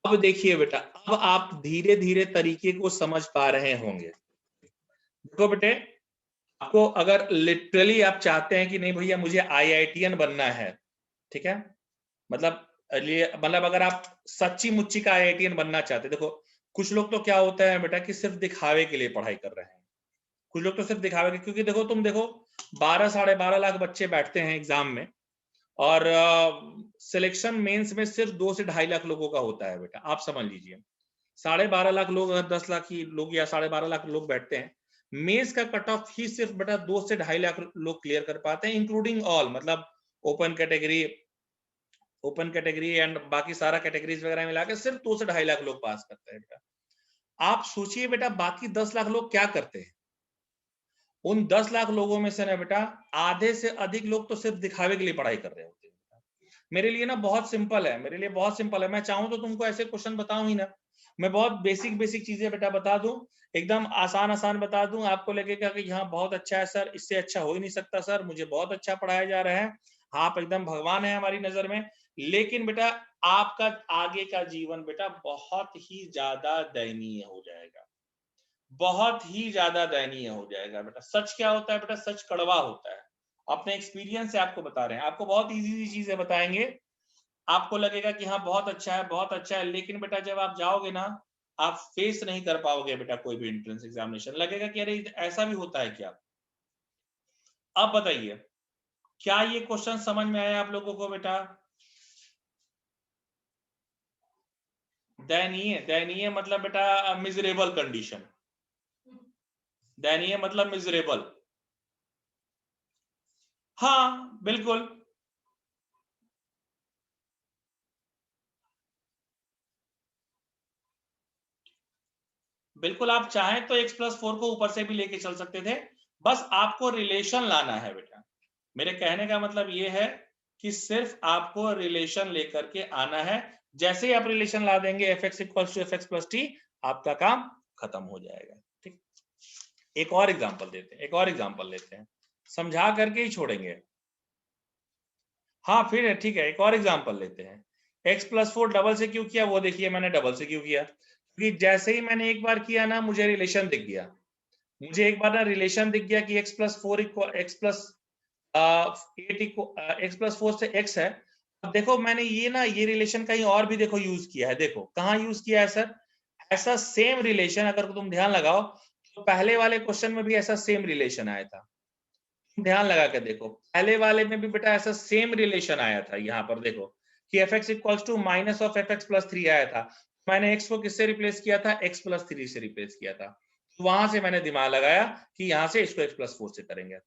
अब देखिए बेटा, अब आप धीरे धीरे तरीके को समझ पा रहे होंगे। देखो बेटे, आपको अगर लिटरली आप चाहते हैं कि नहीं भैया मुझे आईआईटीएन बनना है, ठीक है, मतलब अगर आप सच्ची मुच्ची का आईआईटीएन बनना चाहते हैं, देखो कुछ लोग तो क्या होता है बेटा कि सिर्फ दिखावे के लिए पढ़ाई कर रहे हैं, कुछ लोग तो सिर्फ दिखावे के, क्योंकि देखो तुम देखो 12 साढ़े 12 लाख बच्चे बैठते हैं एग्जाम में, और सिलेक्शन मेंस में सिर्फ 2 से 2.5 लाख लोगों का होता है बेटा, आप समझ लीजिए। 12.5 लाख लोग, अगर 10 लाख की लोग या 12.5 लाख लोग बैठते हैं, मेंस का कट ऑफ ही सिर्फ बेटा 2 से 2.5 लाख लोग क्लियर कर पाते हैं, इंक्लूडिंग ऑल, मतलब ओपन कैटेगरी एंड बाकी सारा कैटेगरीज वगैरह मिला के सिर्फ 2 से 2.5 लाख लोग पास करते हैं बेटा। आप सोचिए बेटा बाकी 10 लाख लोग क्या करते हैं। उन 10 लाख लोगों में से ना बेटा आधे से अधिक लोग तो सिर्फ दिखावे के लिए पढ़ाई कर रहे होते हैं। मेरे लिए ना बहुत सिंपल है, मेरे लिए बहुत सिंपल है, मैं चाहूं तो तुमको ऐसे क्वेश्चन बताऊं ही ना, मैं बहुत बेसिक चीजें बेटा बता दूं, एकदम आसान बता दूं, आपको लगेगा कि यहाँ बहुत अच्छा है सर, इससे अच्छा हो ही नहीं सकता सर, मुझे बहुत अच्छा पढ़ाया जा रहा है, आप एकदम भगवान है हमारी नजर में। लेकिन बेटा आपका आगे का जीवन बेटा बहुत ही ज्यादा दयनीय हो जाएगा, बहुत ही ज्यादा दयनीय हो जाएगा बेटा। सच क्या होता है बेटा, सच कड़वा होता है, अपने एक्सपीरियंस से आपको बता रहे हैं, आपको बहुत इजी चीजें बताएंगे, आपको लगेगा कि हाँ बहुत अच्छा है बहुत अच्छा है, लेकिन बेटा जब आप जाओगे ना, आप फेस नहीं कर पाओगे बेटा कोई भी एंट्रेंस एग्जामिनेशन, लगेगा कि अरे ऐसा भी होता है क्या। अब बताइए क्या ये क्वेश्चन समझ में आया आप लोगों को बेटा। दयनीय मतलब बेटा मिजरेबल कंडीशन, दयनीय मतलब मिजरेबल, हाँ बिल्कुल। बिल्कुल आप चाहें तो x+4 को ऊपर से भी लेके चल सकते थे, बस आपको रिलेशन लाना है बेटा। मेरे कहने का मतलब ये है कि सिर्फ आपको रिलेशन लेकर के आना है, जैसे ही आप रिलेशन ला देंगे f x equals to f x plus t, आपका काम खत्म हो जाएगा। ठीक, एक और एग्जांपल देते हैं, एक और एग्जांपल लेते हैं, समझा करके ही छोड़ेंगे। हाँ फिर ठीक है, एक और एग्जांपल लेते हैं। x+4 डबल से क्यों किया वो देखिए, मैंने डबल से क्यों किया, क्योंकि जैसे ही मैंने एक बार किया ना मुझे रिलेशन दिख गया, मुझे एक बार ना रिलेशन दिख गया कि x+4 इक्वल x+4 से x है। अब देखो मैंने ये ना ये रिलेशन कहीं और भी देखो यूज किया है, देखो कहाँ यूज किया है सर, ऐसा सेम रिलेशन अगर तुम ध्यान लगाओ तो पहले वाले क्वेश्चन में भी ऐसा सेम रिलेशन आया था, ध्यान लगा के देखो पहले वाले में भी बेटा ऐसा सेम रिलेशन आया था, यहाँ पर देखो कि f x equals to minus of f x plus 3 आया था, मैंने x को किससे रिप्लेस किया था, x+3 से रिप्लेस किया था, तो वहां से मैंने दिमाग लगाया कि यहां से इसको x+4 से करेंगे।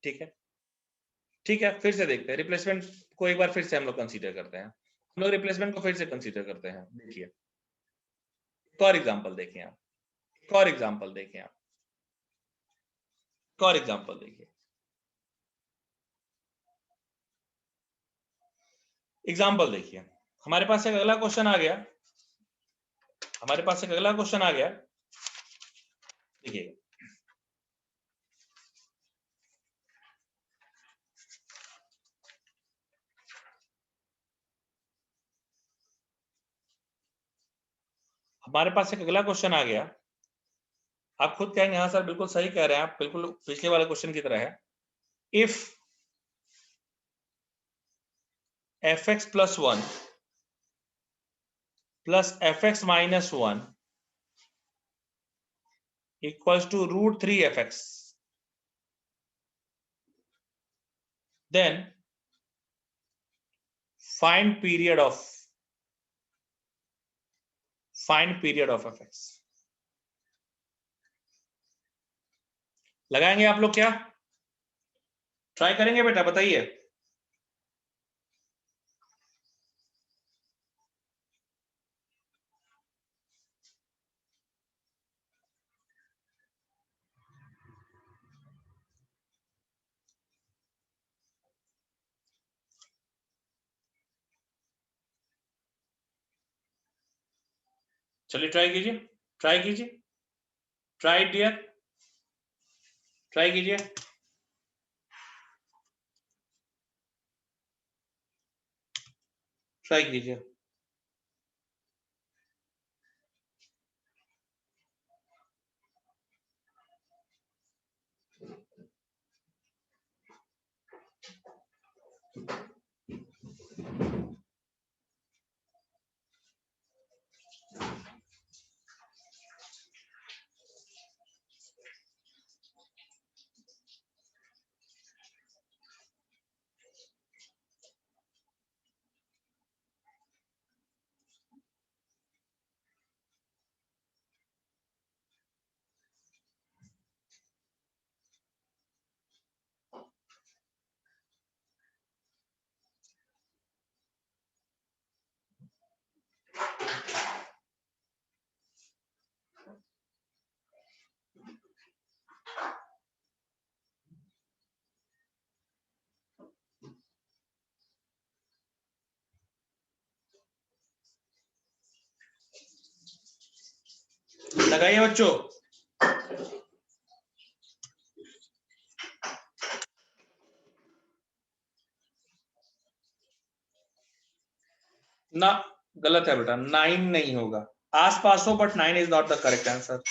ठीक है, ठीक है, फिर से देखते हैं रिप्लेसमेंट को, एक बार फिर से हम लोग कंसीडर करते हैं, हम लोग रिप्लेसमेंट को फिर से कंसीडर करते हैं। देखिए एक और एग्जांपल देखें आप, एक और एग्जांपल देखें आप, एक और एग्जांपल देखिए, एग्जांपल देखिए, हमारे पास एक अगला क्वेश्चन आ गया, हमारे पास एक अगला क्वेश्चन आ गया, देखिए हमारे पास एक अगला क्वेश्चन आ गया, आप खुद कहेंगे हाँ सर बिल्कुल सही कह रहे हैं आप, बिल्कुल पिछले वाले क्वेश्चन की तरह है। If F x plus 1 plus fx minus 1 equals to root 3 fx. Then find period of fx. लगाएंगे आप लोग क्या? ट्राई करेंगे बेटा, बताइए। चलिए ट्राई कीजिए, ट्राई डियर, ट्राई कीजिए। ट्राई कीजिए। लगाइए बच्चों। ना, गलत है बेटा, 9 नहीं होगा। आस पास हो but 9 is not the correct answer.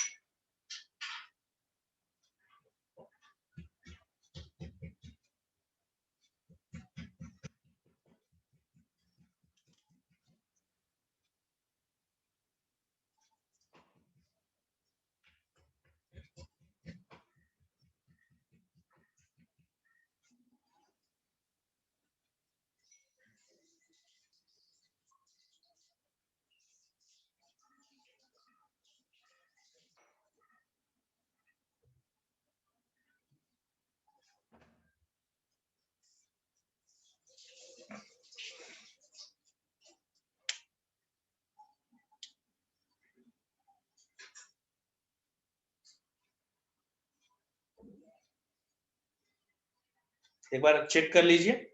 एक बार चेक कर लीजिए।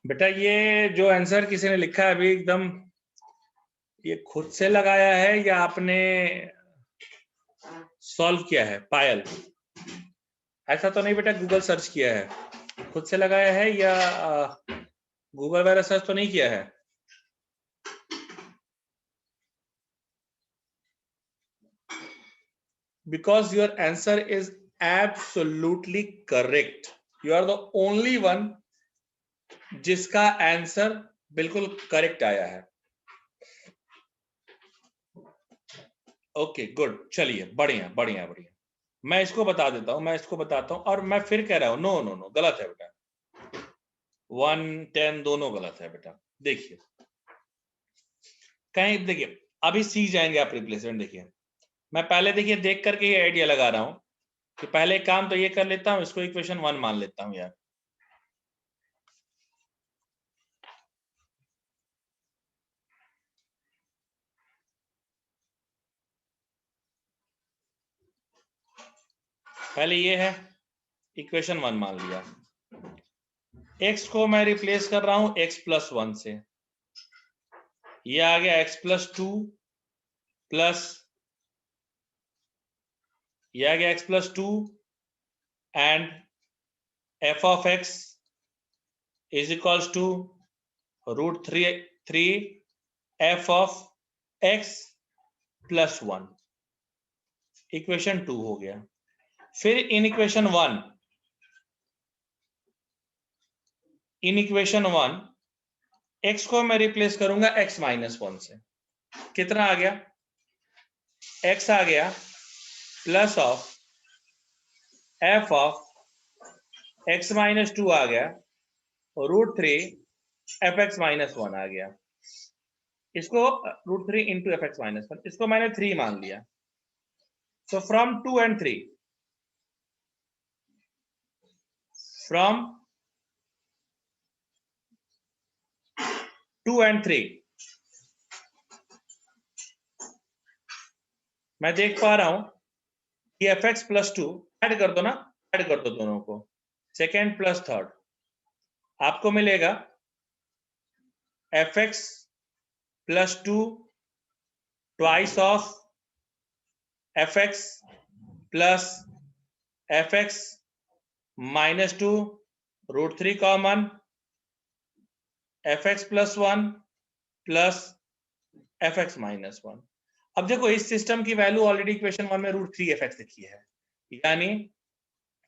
बेटा ये जो आंसर किसी ने लिखा है अभी एकदम, ये खुद से लगाया है या आपने सॉल्व किया है? पायल, ऐसा तो नहीं बेटा गूगल सर्च किया है? खुद से लगाया है या गूगल वगैरह सर्च तो नहीं किया है? Because your answer is absolutely correct. You are the only one जिसका आंसर बिल्कुल करेक्ट आया है. ओके गुड, चलिए बढ़िया बढ़िया बढ़िया. मैं इसको बता देता हूं, मैं इसको बताता हूं, और मैं फिर कह रहा हूं नो नो नो, गलत है बेटा. 1, 10 दोनों गलत है बेटा. देखिए कहीं, देखिए अभी सीख जाएंगे आप रिप्लेसमेंट. देखिए मैं पहले देखिए देख करके ये आइडिया लगा रहा हूं कि पहले काम तो ये कर लेता हूं, इसको इक्वेशन 1 मान लेता हूं यार. पहले ये है, इक्वेशन 1 मान लिया. x को मैं रिप्लेस कर रहा हूं x प्लस 1 से. ये आ गया x प्लस 2 प्लस, ये आ गया x plus 2 and f of x is equals to √3 f of x plus 1. Equation 2 हो गया. फिर इन इक्वेशन 1 x को मैं रिप्लेस करूंगा x माइनस 1 से. कितना आ गया? x आ गया plus of f of x minus 2 आ गया, √3 fx माइनस 1 आ गया. इसको √3 इंटू fx माइनस 1, इसको मैंने 3 मान लिया. So from 2 and 3, from 2 and 3 मैं देख पा रहा हूं कि fx प्लस 2 ऐड कर दो ना, ऐड कर दो दोनों को, सेकेंड प्लस थर्ड, आपको मिलेगा fx plus 2 twice of fx plus fx minus 2 √3 common fx plus 1 plus fx minus 1. अब देखो इस सिस्टम की वैल्यू ऑलरेडी इक्वेशन 1 में √3 fx लिखी है, यानी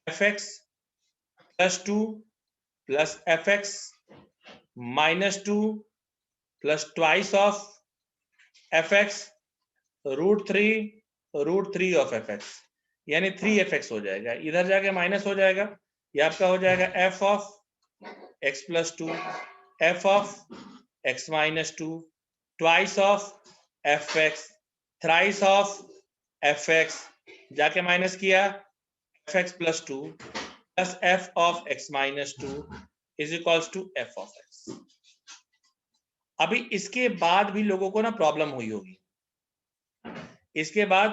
fx plus 2 plus fx minus 2 plus twice of fx √3 of fx, यानी 3fx हो जाएगा. इधर जाके माइनस हो जाएगा, ये आपका हो जाएगा f of x plus 2 f of x minus 2 twice of fx thrice of fx, जाके माइनस किया fx plus 2 plus f of x minus 2 is equals to f of x. अभी इसके बाद भी लोगों को ना प्रॉब्लम हुई होगी. इसके बाद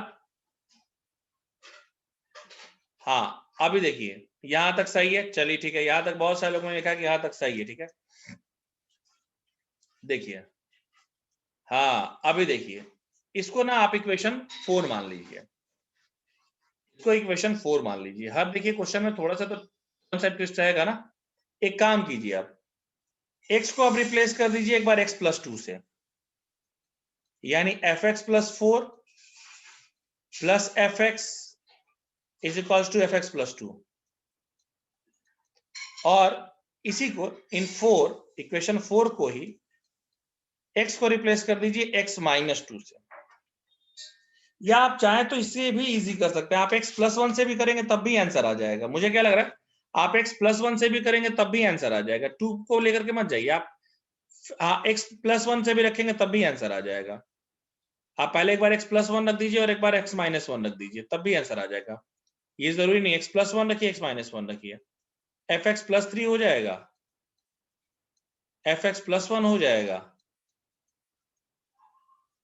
हाँ, अभी देखिए यहां तक सही है, चलिए ठीक है, यहां तक बहुत सारे लोगों ने लिखा कि यहां तक सही है, ठीक है. देखिए हाँ, अभी देखिए इसको ना आप इक्वेशन 4 मान लीजिए, इसको इक्वेशन 4 मान लीजिए. हर देखिए क्वेश्चन में थोड़ा सा तो कॉन्सेप्ट ट्विस्ट रहेगा ना. एक काम कीजिए, आप x को अब रिप्लेस कर दीजिए एक बार x प्लस 2 से, यानी fx plus 4 plus fx is equals to fx plus 2. और इसी को इन 4 इक्वेशन 4 को ही x को रिप्लेस कर दीजिए x माइनस 2 से, या आप चाहें तो इससे भी इजी कर सकते हैं. आप x प्लस 1 से भी करेंगे तब भी आंसर आ जाएगा. मुझे क्या लग रहा है, आप x प्लस 1 से भी करेंगे तब भी आंसर आ जाएगा. 2 को लेकर के मत जाइए आप. हाँ, x प्लस 1 से भी रखेंगे तब भी आंसर आ जाएगा. आप पहले एक बार x प्लस 1 रख दीजिए और एक बार x माइनस 1 रख दीजिए, तब भी आंसर आ जाएगा. ये जरूरी नहीं x प्लस 1 रखिए x माइनस 1 रखिए. fx प्लस 3 हो जाएगा, fx प्लस 1 हो जाएगा,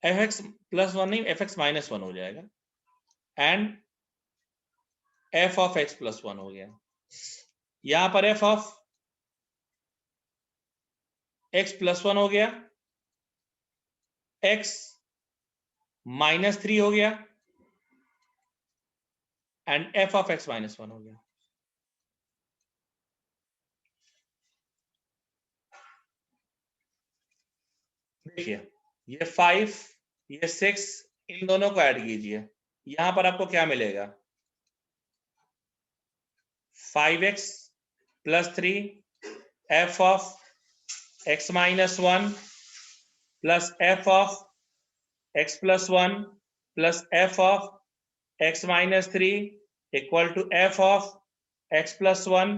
fx प्लस 1 नहीं, fx माइनस 1 हो जाएगा, and f of x plus 1 हो गया. यहां पर f ऑफ x प्लस 1 हो गया, x माइनस 3 हो गया, and f of x minus 1 हो गया. देखिए ये 5 ये 6 इन दोनों को ऐड कीजिए, यहां पर आपको क्या मिलेगा 5x plus 3 f of x minus 1 plus f of x plus 1 plus f of x minus 3 equal to f of x plus 1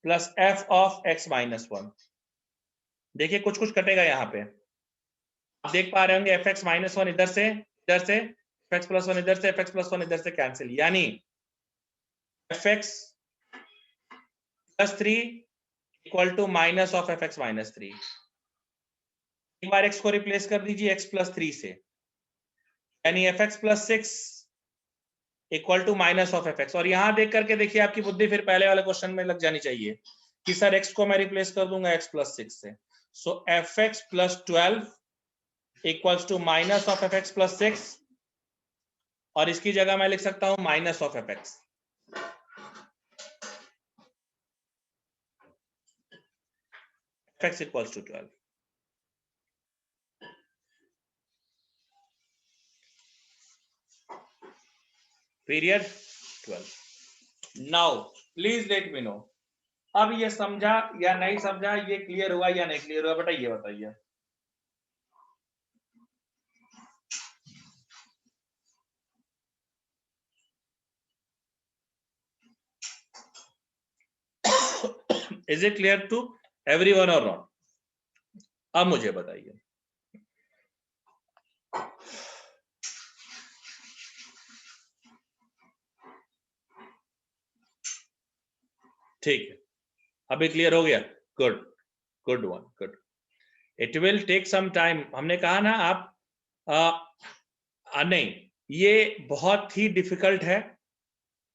plus f of x minus 1। देखिए कुछ कुछ कटेगा यहाँ पे, आप देख पा रहे होंगे fx माइनस 1 इधर से fx प्लस 1 इधर से fx प्लस 1 इधर से कैंसिल, यानी fx plus 3 equal to minus of fx minus 3। एक बार x को रिप्लेस कर दीजिए x प्लस 3 से, यानी fx plus 6 equal to minus of fx। और यहां देख करके देखिए आपकी बुद्धि फिर पहले वाले क्वेश्चन में लग जानी चाहिए कि सर x को मैं रिप्लेस कर दूंगा x प्लस 6 से, so fx plus 12 equals to minus of fx plus 6, और इसकी जगह मैं लिख सकता हूं minus of fx। fx equals to 12, period 12। Now please let me know, अब ये समझा या नहीं समझा, ये क्लियर हुआ या नहीं क्लियर हुआ, बेटा ये बताइए। Is it clear to everyone और नॉट? अब मुझे बताइए। ठीक है, अभी क्लियर हो गया, good good one, good. It will take some time, हमने कहा ना आप नहीं, ये बहुत ही डिफिकल्ट है,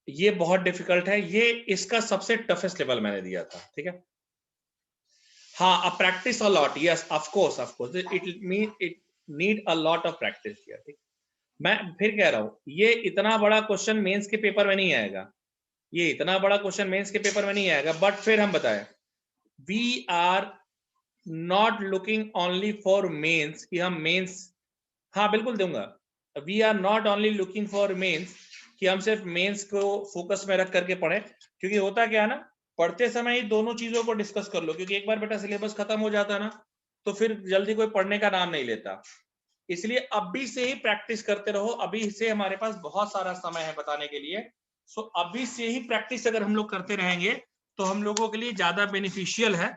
ये बहुत डिफिकल्ट है, ये इसका सबसे टफेस्ट लेवल मैंने दिया था, ठीक है। हाँ, अब practice a lot, yes of course it need a lot of practice here, ठीक। मैं फिर कह रहा हूं, ये इतना बड़ा क्वेश्चन मेंस के पेपर में नहीं आएगा, ये इतना बड़ा क्वेश्चन मेंस के पेपर में नहीं आएगा, बट फिर हम बताएं we are not looking only for mens कि हम मेंस, हाँ बिल्कुल दूंगा, we are not only looking for mens कि हम सिर्फ मेंस को फोकस में रख करके पढ़े, क्योंकि होता क्या है ना, पढ़ते समय ही दोनों चीजों को डिस्कस कर लो, क्योंकि एक बार बेटा सिलेबस खत्म हो जाता है ना, तो फिर जल्दी कोई पढ़ने का नाम नहीं लेता। इसलिए अभी से ही प्रैक्टिस करते रहो, अभी से हमारे पास बहुत सारा समय है बताने के लिए, सो अभी से ही प्रैक्टिस अगर हम लोग करते रहेंगे तो हम लोगों के लिए ज्यादा बेनिफिशियल है,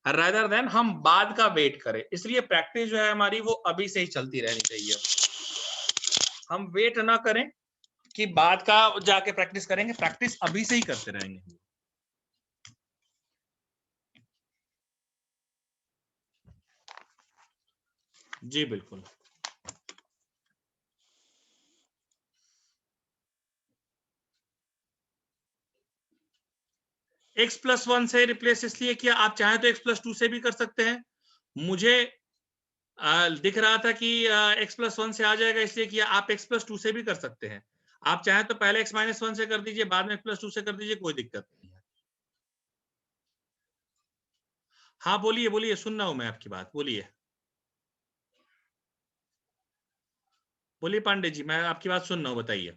रादर देन हम बाद का वेट करें। इसलिए प्रैक्टिस जो है हमारी वो अभी से ही चलती रहनी चाहिए, हम वेट ना करें कि बाद का जाके प्रैक्टिस करेंगे, प्रैक्टिस अभी से ही करते रहेंगे। जी बिल्कुल, x प्लस 1 से रिप्लेस इसलिए किया, आप चाहें तो x प्लस 2 से भी कर सकते हैं, मुझे दिख रहा था कि x प्लस 1 से आ जाएगा इसलिए किया, आप x प्लस 2 से भी कर सकते हैं, आप चाहें तो पहले x माइनस 1 से कर दीजिए, बाद में x प्लस 2 से कर दीजिए, कोई दिक्कत नहीं है। हाँ बोलिए बोलिए, सुन रहा हूं मैं आपकी बात, बोलिए बोलिए पांडे जी, मैं आपकी बात सुन रहा हूं, बताइए।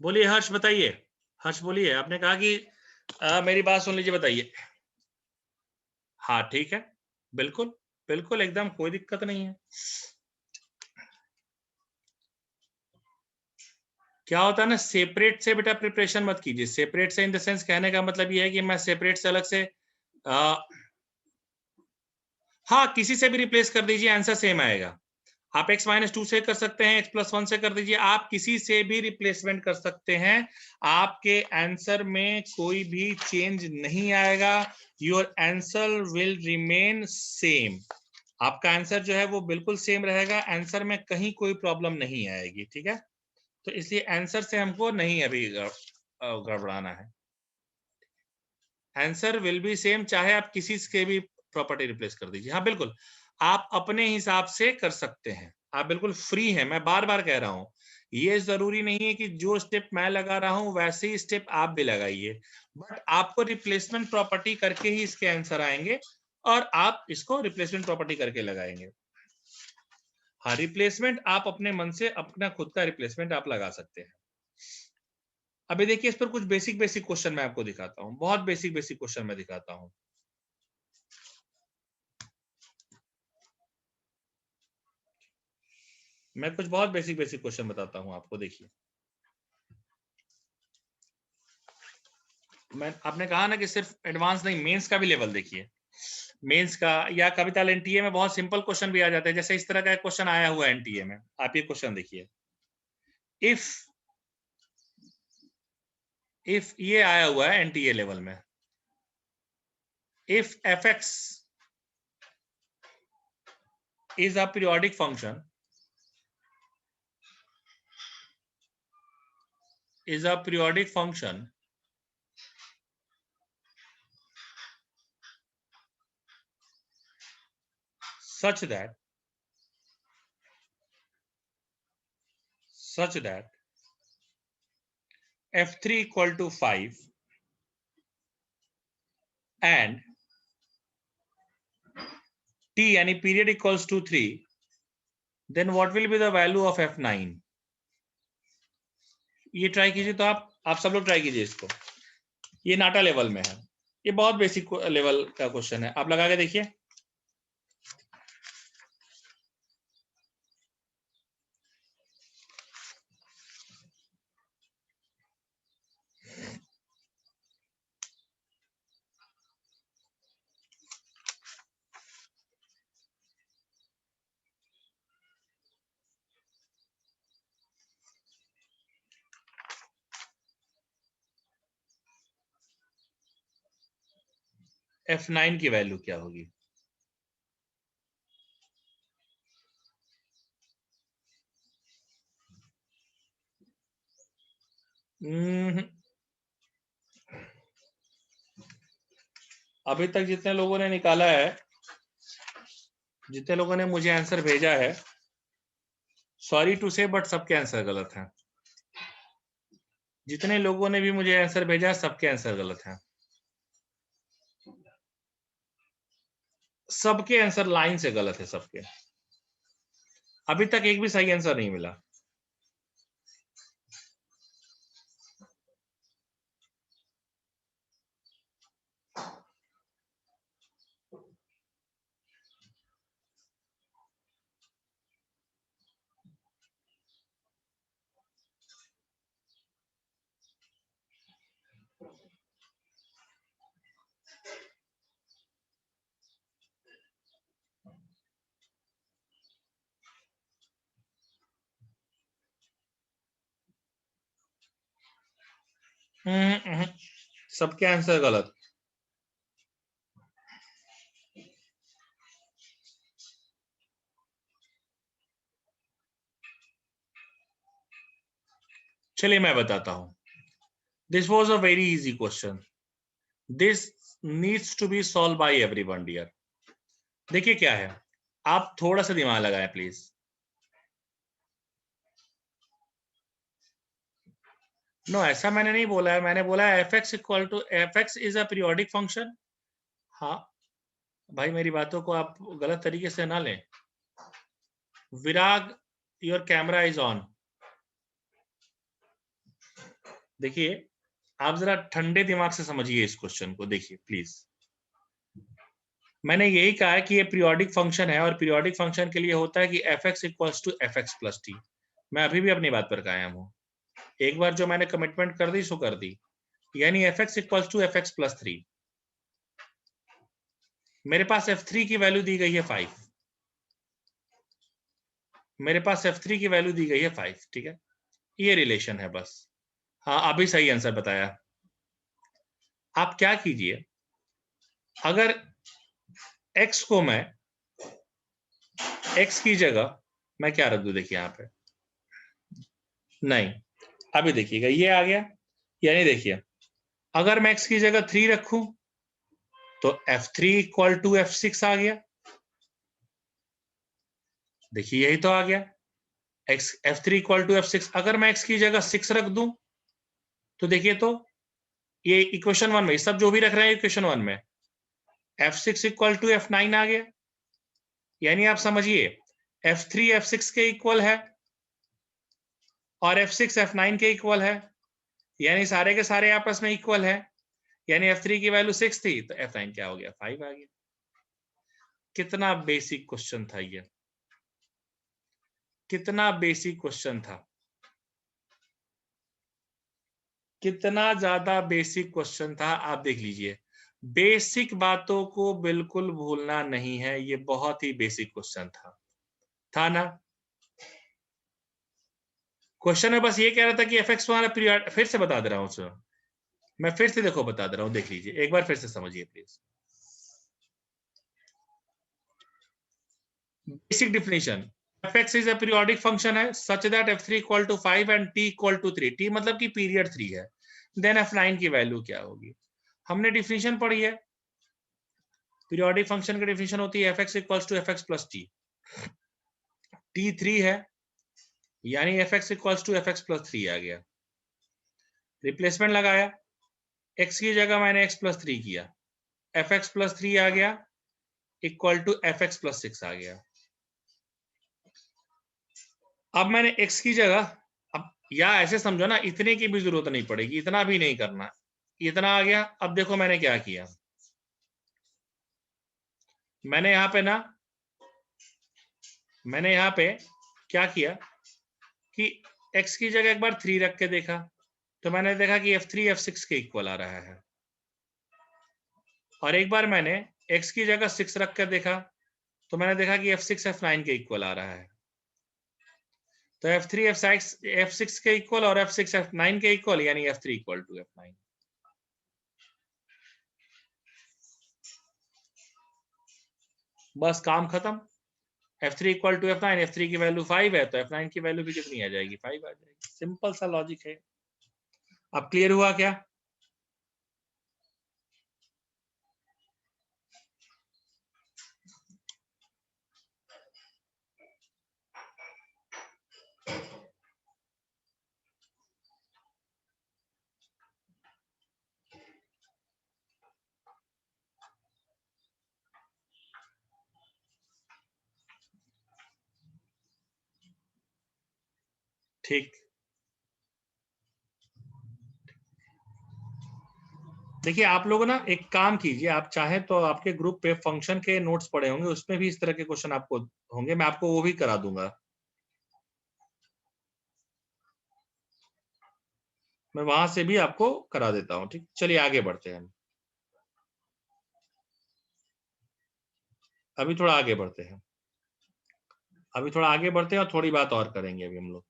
बोलिए हर्ष, बताइए हर्ष, बोलिए, आपने कहा कि मेरी बात सुन लीजिए, बताइए। हाँ ठीक है, बिल्कुल बिल्कुल एकदम कोई दिक्कत नहीं है। क्या होता है ना, सेपरेट से बेटा प्रिपरेशन मत कीजिए, सेपरेट से इन द सेंस कहने का मतलब ये है कि मैं सेपरेट से अलग से हाँ किसी से भी रिप्लेस कर दीजिए, आंसर सेम आएगा। आप x माइनस 2 से कर सकते हैं, x प्लस 1 से कर दीजिए, आप किसी से भी रिप्लेसमेंट कर सकते हैं, आपके आंसर में कोई भी चेंज नहीं आएगा, your answer will remain same, आपका आंसर जो है वो बिल्कुल सेम रहेगा, आंसर में कहीं कोई प्रॉब्लम नहीं आएगी, ठीक है। तो इसलिए आंसर से हमको नहीं अभी गड़बड़ाना है, आंसर विल बी सेम, चाहे आप किसी के भी प्रॉपर्टी रिप्लेस कर दीजिए। हाँ बिल्कुल, आप अपने हिसाब से कर सकते हैं, आप बिल्कुल फ्री हैं, मैं बार बार कह रहा हूं, ये जरूरी नहीं है कि जो स्टेप मैं लगा रहा हूं वैसे ही स्टेप आप भी लगाइए, बट आपको रिप्लेसमेंट प्रॉपर्टी करके ही इसके आंसर आएंगे और आप इसको रिप्लेसमेंट प्रॉपर्टी करके लगाएंगे। हाँ, रिप्लेसमेंट आप अपने मन से अपना खुद का रिप्लेसमेंट आप लगा सकते हैं। अभी देखिए, इस पर कुछ बेसिक बेसिक क्वेश्चन मैं आपको दिखाता हूं, बहुत बेसिक बेसिक क्वेश्चन मैं दिखाता हूं। मैं कुछ बहुत बेसिक बेसिक क्वेश्चन बताता हूं आपको। देखिए, मैं आपने कहा ना कि सिर्फ एडवांस नहीं, मेंस का भी लेवल देखिए। मेंस का या कविता एनटीए में बहुत सिंपल क्वेश्चन भी आ जाते हैं, जैसे इस तरह का एक क्वेश्चन आया हुआ है एनटीए में। आप ये क्वेश्चन देखिए, इफ ये आया हुआ है एनटीए लेवल में, if fx is a periodic function, such that f3 equal to 5 and t यानी period equals to 3, then what will be the value of f9? ये ट्राई कीजिए, तो आप सब लोग ट्राई कीजिए इसको। ये नाटा लेवल में है, ये बहुत बेसिक लेवल का क्वेश्चन है, आप लगा के देखिए। f9 की वैल्यू क्या होगी? अभी तक जितने लोगों ने निकाला है, जितने लोगों ने मुझे आंसर भेजा है, सॉरी टू से बट सबके आंसर गलत हैं। जितने लोगों ने भी मुझे आंसर भेजा है, सबके आंसर गलत हैं। सबके आंसर लाइन से गलत है, सबके। अभी तक एक भी सही आंसर नहीं मिला। सबके आंसर गलत। चलिए मैं बताता हूं। This was a very easy question, this needs to be solve by everyone dear. देखिए क्या है, आप थोड़ा सा दिमाग लगाएं प्लीज। नो, ऐसा मैंने नहीं बोला है, मैंने बोला है fx equal to fx is a periodic function. हाँ भाई, मेरी बातों को आप गलत तरीके से ना लें। विराग, योर कैमरा इज ऑन। देखिए, आप जरा ठंडे दिमाग से समझिए इस क्वेश्चन को। देखिए प्लीज, मैंने यही कहा है कि ये पीरियोडिक फंक्शन है और पीरियोडिक फंक्शन के लिए होता है कि fx equals to fx plus t। मैं अभी भी अपनी बात पर कायम हूं। एक बार जो मैंने कमिटमेंट कर दी सो कर दी, यानी fx equals to fx plus 3। मेरे पास f3 की वैल्यू दी गई है 5, मेरे पास f3 की वैल्यू दी गई है 5, ठीक है, ये रिलेशन है बस। हाँ, अभी सही आंसर बताया। आप क्या कीजिए, अगर x को मैं x की जगह मैं क्या रख दूं, देखिए यहाँ पे, नहीं, अभी देखिएगा ये आ गया, यानी देखिए अगर मैं x की जगह 3 रखूं तो f3 इक्वल टू f6 आ गया। देखिए यही तो आ गया x f3 equal to f6। अगर मैं x की जगह 6 रख दूं तो देखिए तो ये इक्वेशन 1 में सब जो भी रख रहे हैं इक्वेशन 1 में f6 इक्वल टू f9 आ गया। यानी आप समझिए f3 f6 के इक्वल है और f6 f9 के इक्वल है, यानी सारे के सारे आपस में इक्वल है। यानी f3 की वैल्यू 6 थी तो f9 क्या हो गया 5 आ गया। कितना बेसिक क्वेश्चन था ये, कितना बेसिक क्वेश्चन था, कितना ज्यादा बेसिक क्वेश्चन था। आप देख लीजिए, बेसिक बातों को बिल्कुल भूलना नहीं है, ये बहुत ही बेसिक क्वेश्चन था ना। क्वेश्चन में बस ये कह रहा था कि एफ हमारा पीरियड, फिर से बता दे रहा हूं सर, मैं फिर से देखो बता दे रहा हूं, देख लीजिए एक बार फिर से समझिए please. Basic definition, fx is a periodic function है such that f3 equal to 5 and t equal to 3, t मतलब कि पीरियड 3 है, देन f9 की वैल्यू क्या होगी। हमने डिफिनेशन पढ़ी है, पीरियोडिक फंक्शन की डिफिनेशन होती है fx equals to fx plus t, t 3 है यानी fx equals to fx plus 3 आ गया। रिप्लेसमेंट लगाया, x की जगह मैंने x प्लस 3 किया, fx प्लस 3 आ गया इक्वल टू fx प्लस 6 आ गया। अब मैंने x की जगह, अब या ऐसे समझो ना, इतने की भी जरूरत नहीं पड़ेगी, इतना भी नहीं करना, इतना आ गया। अब देखो मैंने क्या किया, मैंने यहां पे ना, मैंने यहां पे क्या किया कि x की जगह एक बार 3 रख के देखा तो मैंने देखा कि f3 f6 के इक्वल आ रहा है, और एक बार मैंने x की जगह 6 रख कर देखा तो मैंने देखा कि f6 f9 के इक्वल आ रहा है। तो f3 f6 के इक्वल और f6 f9 के इक्वल, यानी f3 इक्वल टू f9। बस काम खत्म, f3 equal to f9, f3 की वैल्यू 5 है तो f9 की वैल्यू भी कितनी आ जाएगी 5 आ जाएगी। सिंपल सा लॉजिक है। अब क्लियर हुआ क्या? ठीक, देखिए आप लोग ना एक काम कीजिए, आप चाहें तो आपके ग्रुप पे फंक्शन के नोट्स पड़े होंगे, उसमें भी इस तरह के क्वेश्चन आपको होंगे, मैं आपको वो भी करा दूंगा, मैं वहां से भी आपको करा देता हूं। ठीक, चलिए आगे बढ़ते हैं हम, अभी थोड़ा आगे बढ़ते हैं, अभी थोड़ा आगे बढ़ते हैं और थोड़ी बात और करेंगे अभी हम लोग।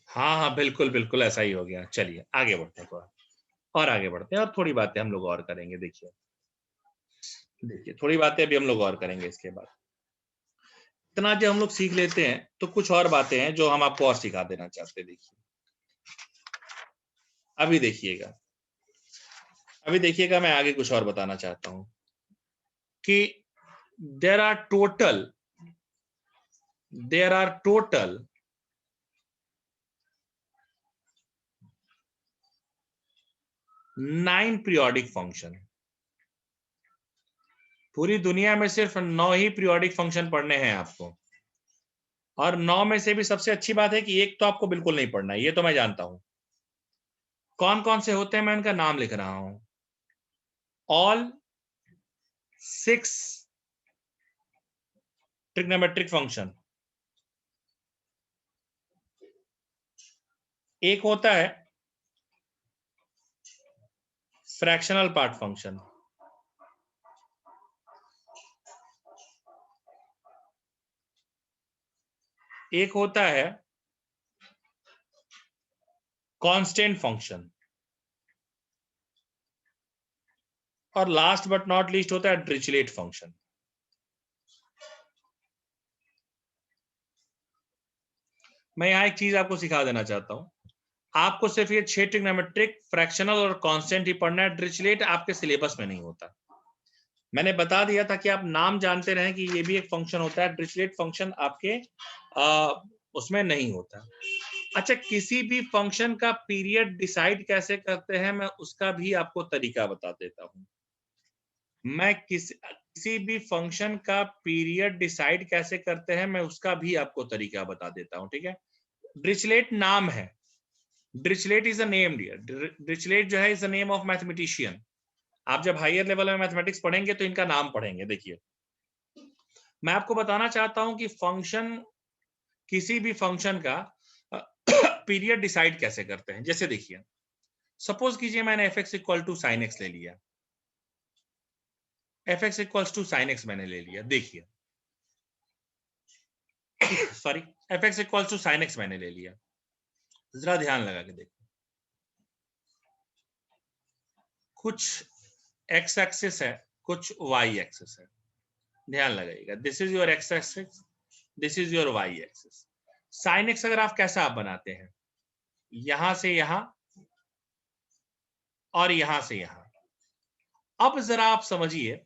हाँ हाँ बिल्कुल बिल्कुल ऐसा ही हो गया। चलिए आगे बढ़ते हैं, थोड़ा और आगे बढ़ते हैं और थोड़ी बातें हम लोग और करेंगे। देखिए देखिए थोड़ी बातें अभी हम लोग और करेंगे इसके बाद। इतना जो हम लोग सीख लेते हैं तो कुछ और बातें हैं जो हम आपको और सिखा देना चाहते हैं। देखिए अभी देखिएगा, अभी देखिएगा, मैं आगे कुछ और बताना चाहता हूं कि there are total, there are total 9 periodic function. पूरी दुनिया में सिर्फ 9 ही पीरियोडिक फंक्शन पढ़ने हैं आपको, और 9 में से भी सबसे अच्छी बात है कि एक तो आपको बिल्कुल नहीं पढ़ना है, ये तो मैं जानता हूं। कौन कौन से होते हैं मैं इनका नाम लिख रहा हूं। All 6 trigonometric function. एक होता है फ्रैक्शनल पार्ट फंक्शन, एक होता है कांस्टेंट फंक्शन, और लास्ट बट नॉट लीस्ट होता है डिरिचलेट फंक्शन। मैं यहाँ एक चीज आपको सिखा देना चाहता हूं, आपको सिर्फ ये 6 ट्रिग्नोमेट्रिक, फ्रैक्शनल और कांस्टेंट ही पढ़ना है। डिरिचलेट आपके सिलेबस में नहीं होता। मैंने बता दिया था कि आप नाम जानते रहें कि ये भी एक फंक्शन होता है। डिरिचलेट फंक्शन आपके उसमें नहीं होता। अच्छा, किसी भी फंक्शन का पीरियड डिसाइड कैसे करते हैं, मैं उसका भी आपको तरीका बता देता हूं। मैं किसी भी फंक्शन का पीरियड डिसाइड कैसे करते हैं, मैं उसका भी आपको तरीका बता देता हूं, ठीक है। डिरिचलेट नाम है, Dirichlet is a name dear. Dirichlet जो है is a name of mathematician. आप जब हायर लेवल में मैथमेटिक्स पढ़ेंगे तो इनका नाम पढ़ेंगे। देखिए, मैं आपको बताना चाहता हूं कि फंक्शन, किसी भी फंक्शन का पीरियड डिसाइड कैसे करते हैं। जैसे देखिए, सपोज कीजिए मैंने f x equal to sine x ले लिया, f x equal to sine x मैंने ले लिया। देखिए sorry, f x equal to sine x मैंने ले लिया। जरा ध्यान लगा के देखो, कुछ एक्स एक्सिस है, कुछ वाई एक्सिस है। ध्यान लगाइएगा, this is your x axis, this is your y axis. Sine x अगर आप कैसा आप बनाते हैं, यहां से यहां और यहां से यहां। अब जरा आप समझिए,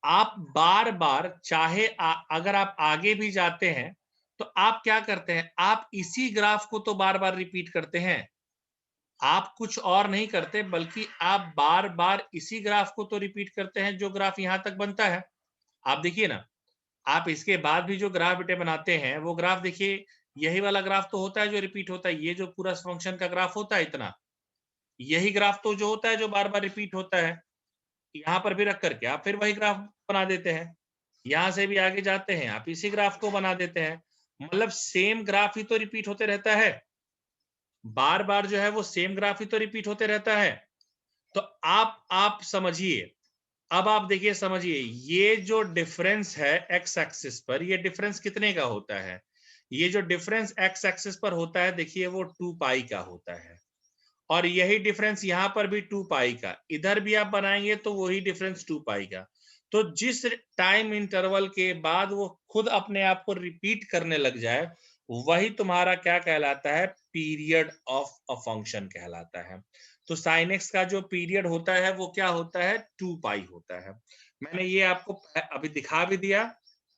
आप बार बार चाहे अगर आप आगे भी जाते हैं तो आप क्या करते हैं, आप इसी ग्राफ को तो बार बार रिपीट करते हैं। आप कुछ और नहीं करते, बल्कि आप बार बार इसी ग्राफ को तो रिपीट करते हैं जो ग्राफ यहां तक बनता है। आप देखिए ना, आप इसके बाद भी जो ग्राफ बेटे बनाते हैं, वो ग्राफ देखिए, यही वाला ग्राफ तो होता है जो रिपीट होता है। ये जो पूरा फंक्शन का ग्राफ होता है इतना, यही ग्राफ तो जो होता है जो बार बार रिपीट होता है। यहां पर भी रख करके आप फिर वही ग्राफ बना देते हैं। यहां से भी आगे जाते हैं, आप इसी ग्राफ को बना देते हैं। मतलब सेम ग्राफ ही तो रिपीट होते रहता है, बार बार जो है वो सेम ग्राफ ही तो रिपीट होते रहता है। तो आप समझिए, अब आप देखिए, समझिए, ये जो डिफरेंस है एक्स एक्सिस पर, ये डिफरेंस कितने का होता है? ये जो डिफरेंस एक्स एक्सिस पर होता है, देखिए वो 2 पाई का होता है। और यही डिफरेंस यहां पर भी 2 पाई का, इधर भी आप बनाएंगे तो वही डिफरेंस 2 पाई का। तो जिस टाइम इंटरवल के बाद वो खुद अपने आप को रिपीट करने लग जाए, वही तुम्हारा क्या कहलाता है, पीरियड ऑफ अ फंक्शन कहलाता है। तो साइन एक्स का जो पीरियड होता है वो क्या होता है, 2 पाई होता है। मैंने ये आपको अभी दिखा भी दिया,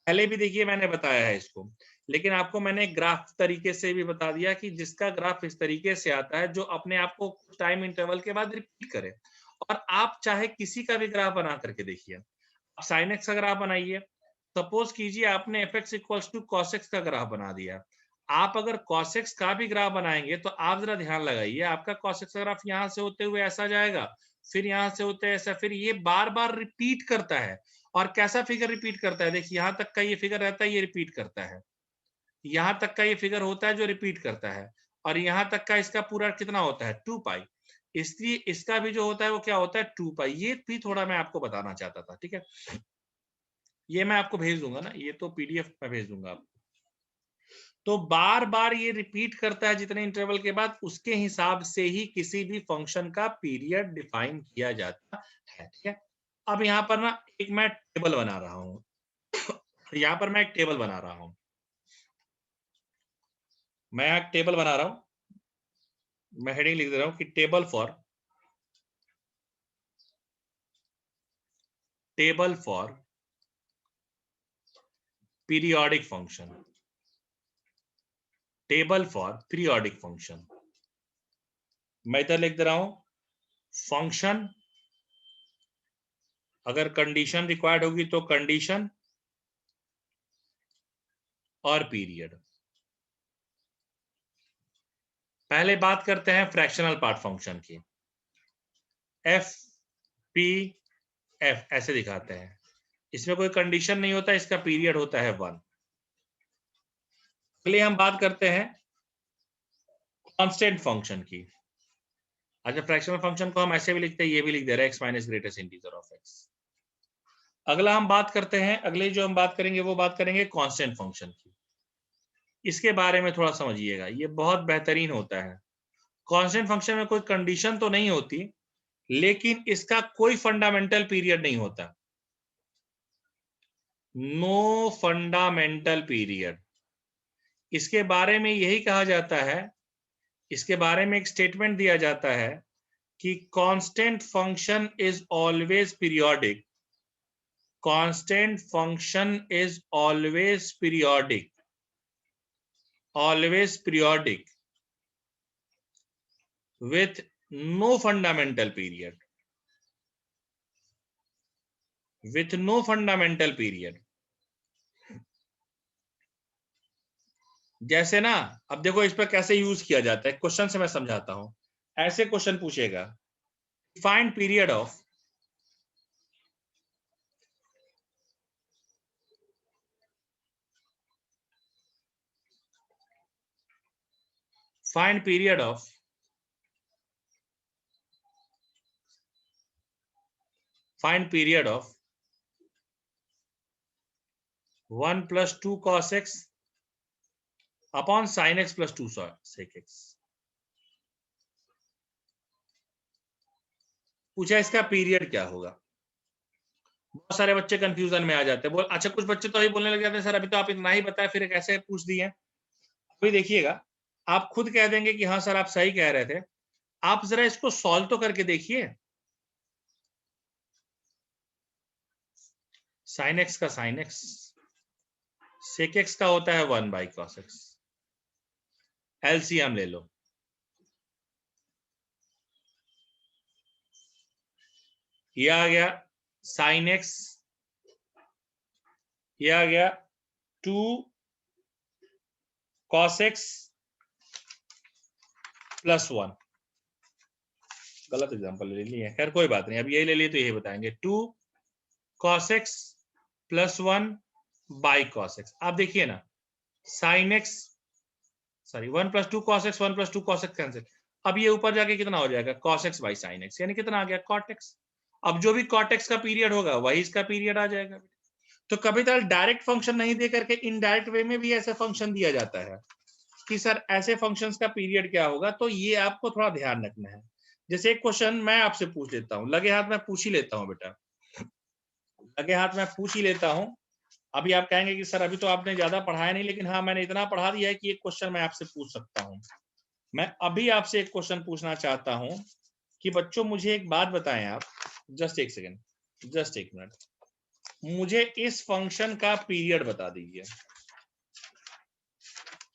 पहले भी देखिए मैंने बताया है इसको, लेकिन आपको मैंने ग्राफ तरीके से भी बता दिया कि जिसका ग्राफ इस तरीके से आता है, जो अपने आप को टाइम इंटरवल के बाद रिपीट करे। और आप चाहे किसी का भी ग्राफ बना करके देखिए, आप साइन एक्स का ग्राफ बनाइए। सपोज कीजिए आपने f x equals to cos x का ग्राफ बना दिया। आप अगर कॉस एक्स का भी ग्राफ बनाएंगे तो आप जरा ध्यान लगाइए, आपका कॉस एक्स का ग्राफ यहां से होते हुए ऐसा जाएगा, फिर यहां से होते ऐसा, फिर ये बार बार रिपीट करता है। और कैसा फिगर रिपीट करता है, देखिए यहां तक का ये फिगर रहता है, ये रिपीट करता है। यहां तक का ये फिगर होता है जो रिपीट करता है, और यहां तक का इसका पूरा कितना होता है, 2 पाई। इसलिए इसका भी जो होता है वो क्या होता है, 2 पाई। ये भी थोड़ा मैं आपको बताना चाहता था, ठीक है। ये मैं आपको भेज दूंगा ना, ये तो पीडीएफ में भेज दूंगा आपको। तो बार बार ये रिपीट करता है जितने इंटरवल के बाद, उसके हिसाब से ही किसी भी फंक्शन का पीरियड डिफाइन किया जाता है, ठीक है। अब यहाँ पर ना एक मैं टेबल बना रहा हूँ, यहाँ पर मैं एक टेबल बना रहा हूँ, मैं यहाँ टेबल बना रहा हूँ। मैं हेडिंग लिख दे रहा हूँ कि table for periodic function, table for periodic function. मैं इधर लिख दे रहा हूं फंक्शन, अगर कंडीशन रिक्वायर्ड होगी तो कंडीशन और पीरियड। पहले बात करते हैं फ्रैक्शनल पार्ट फंक्शन की। एफ पी एफ ऐसे दिखाते हैं, इसमें कोई कंडीशन नहीं होता, इसका पीरियड होता है 1। अगले हम बात करते हैं कांस्टेंट फंक्शन की। अच्छा, फ्रैक्शनल फंक्शन को हम ऐसे भी लिखते हैं, ये भी लिख दे रहे हैं x minus greatest integer of x. अगला हम बात करते हैं, अगले जो हम बात करेंगे वो बात करेंगे कांस्टेंट फंक्शन की। इसके बारे में थोड़ा समझिएगा, ये बहुत बेहतरीन होता है। कांस्टेंट फंक्शन में कोई कंडीशन तो नहीं होती, लेकिन इसका कोई फंडामेंटल पीरियड नहीं होता, नो फंडामेंटल पीरियड। इसके बारे में यही कहा जाता है, इसके बारे में एक स्टेटमेंट दिया जाता है कि constant function is always periodic, constant function is always periodic, always periodic with no fundamental period, with no fundamental period। जैसे ना, अब देखो इस पर कैसे यूज किया जाता है, क्वेश्चन से मैं समझाता हूं। ऐसे क्वेश्चन पूछेगा, find period of, find period of, find period of 1 + 2 cos x upon sin x + 2 sec x। पूछा इसका पीरियड क्या होगा। बहुत सारे बच्चे कंफ्यूजन में आ जाते हैं, बोल अच्छा, कुछ बच्चे तो अभी बोलने लग जाते हैं सर अभी तो आप इतना ही बताया, फिर कैसे पूछ दिए। अभी देखिएगा, आप खुद कह देंगे कि हाँ सर आप सही कह रहे थे, आप जरा इसको सॉल्व तो करके देखिए। sin x का sin x, sec x का होता है 1/cos x, एलसीएम ले लो। ये आ गया sin x, ये आ गया 2 cos x + 1। गलत एग्जांपल ले लिए, खैर कोई बात नहीं, अब यही ले लिए तो यही बताएंगे। 2 cos x + 1/cos x। आप देखिए ना, sin x, sorry 1 + 2 cos x, 1 + 2 cos x cancel. अब ये ऊपर जाके कितना हो जाएगा, cos x by sin x, यानी कितना आ गया, cot x। अब जो भी cot x का पीरियड होगा वही इसका पीरियड आ जाएगा। तो कभी तो डायरेक्ट फंक्शन नहीं दे करके इनडायरेक्ट वे में भी ऐसा फंक्शन दिया जाता है कि सर ऐसे फंक्शंस का पीरियड क्या होगा, तो ये आपको थोड़ा ध्यान रखना है। जैसे एक क्वेश्चन मैं आपसे पूछ लेता हूं, लगे हाथ में पूछ ही लेता हूं बेटा, लगे हाथ में पूछ ही लेता हूं। अभी आप कहेंगे कि सर अभी तो आपने ज्यादा पढ़ाया नहीं, लेकिन हाँ मैंने इतना पढ़ा दिया है कि एक क्वेश्चन मैं आपसे पूछ सकता हूं। मैं अभी आपसे एक क्वेश्चन पूछना चाहता हूं कि बच्चों मुझे एक बात बताएं आप, जस्ट एक सेकेंड, जस्ट एक मिनट, मुझे इस फंक्शन का पीरियड बता दीजिए।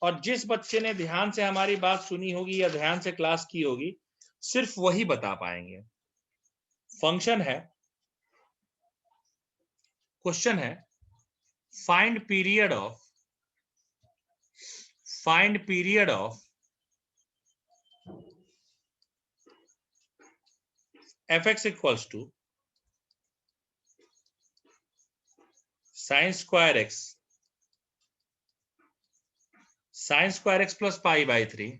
और जिस बच्चे ने ध्यान से हमारी बात सुनी होगी या ध्यान से क्लास की होगी, सिर्फ वही बता पाएंगे। फंक्शन है, क्वेश्चन है, find period of, find period of fx = sin square x, sin square x + π/3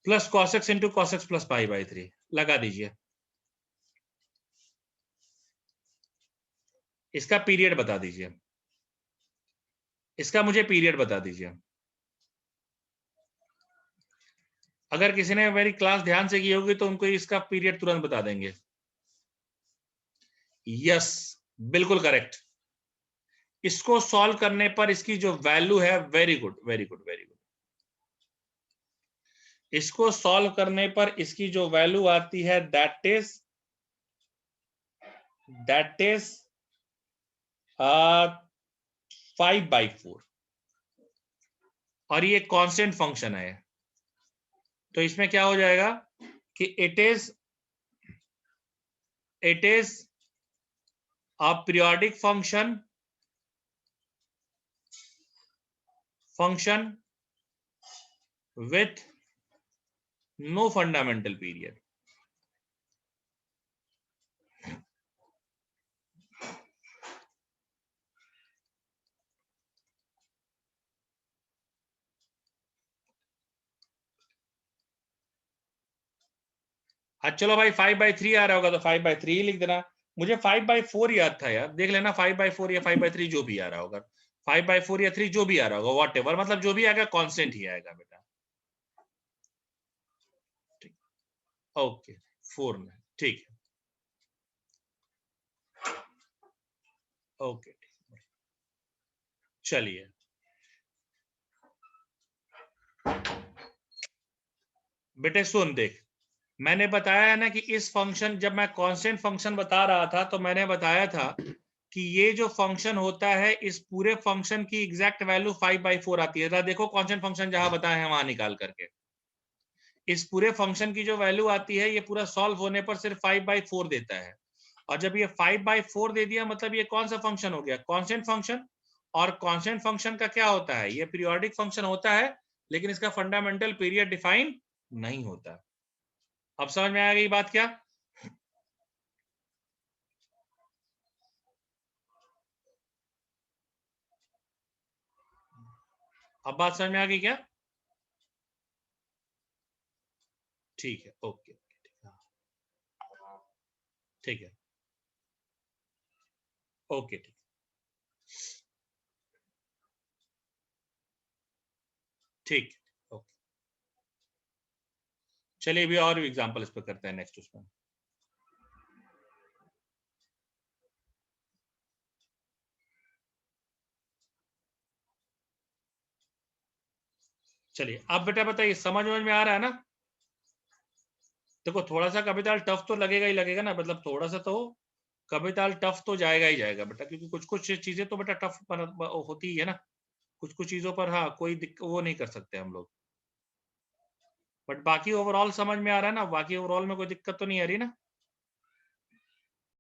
plus cos x × cos x + π/3। लगा दीजिए, इसका पीरियड बता दीजिए, इसका मुझे पीरियड बता दीजिए। अगर किसी ने मेरी क्लास ध्यान से की होगी तो उनको इसका पीरियड तुरंत बता देंगे। यस, बिल्कुल करेक्ट। इसको सॉल्व करने पर इसकी जो वैल्यू है, very good very good very good, इसको सॉल्व करने पर इसकी जो वैल्यू आती है दैट इज 5/4, और ये कांस्टेंट फंक्शन है, तो इसमें क्या हो जाएगा कि it is a periodic function with no fundamental period। अच्छा चलो भाई 5/3 आ रहा होगा तो 5/3 ही लिख देना। मुझे 5/4 याद था यार, देख लेना 5/4 या 5/3 जो भी आ रहा होगा, 5/4 या 3 जो भी आ रहा होगा, वॉट एवर, मतलब जो भी आएगा कांस्टेंट ही आएगा बेटा। ओके 4 9 ठीक है ओके चलिए बेटे सुन देख मैंने बताया है ना कि इस फंक्शन जब मैं कांस्टेंट फंक्शन बता रहा था तो मैंने बताया था कि ये जो फंक्शन होता है इस पूरे फंक्शन की एग्जैक्ट वैल्यू 5/4 आती है। देखो कांस्टेंट फंक्शन जहां बताए हैं वहां निकाल करके इस पूरे फंक्शन की जो वैल्यू आती है ये पूरा सॉल्व होने पर सिर्फ 5/4 देता है। और जब ये 5/4 दे दिया मतलब ये कौन सा फंक्शन हो गया? Constant function. और कांस्टेंट फंक्शन का क्या होता है? ये पीरियोडिक फंक्शन होता है लेकिन इसका फंडामेंटल पीरियड डिफाइन नहीं होता। अब समझ में आ गई बात क्या? अब बात समझ में आ गई क्या? ठीक है ओके ठीक है ओके ठीक ठीक ओके चलिए अभी और भी एग्जांपल इस पर करते हैं नेक्स्ट उसमें। चलिए अब बेटा बताइए समझ में आ रहा है ना? देखो थोड़ा सा कभी ताल टफ तो लगेगा ही लगेगा ना, मतलब थोड़ा सा तो कभी ताल टफ तो जाएगा ही जाएगा बेटा, क्योंकि कुछ कुछ चीजें तो बेटा टफ होती ही है ना। कुछ कुछ चीजों पर हाँ कोई वो नहीं कर सकते हम लोग, बट बाकी ओवरऑल समझ में आ रहा है ना? बाकी ओवरऑल में कोई दिक्कत तो नहीं आ रही ना?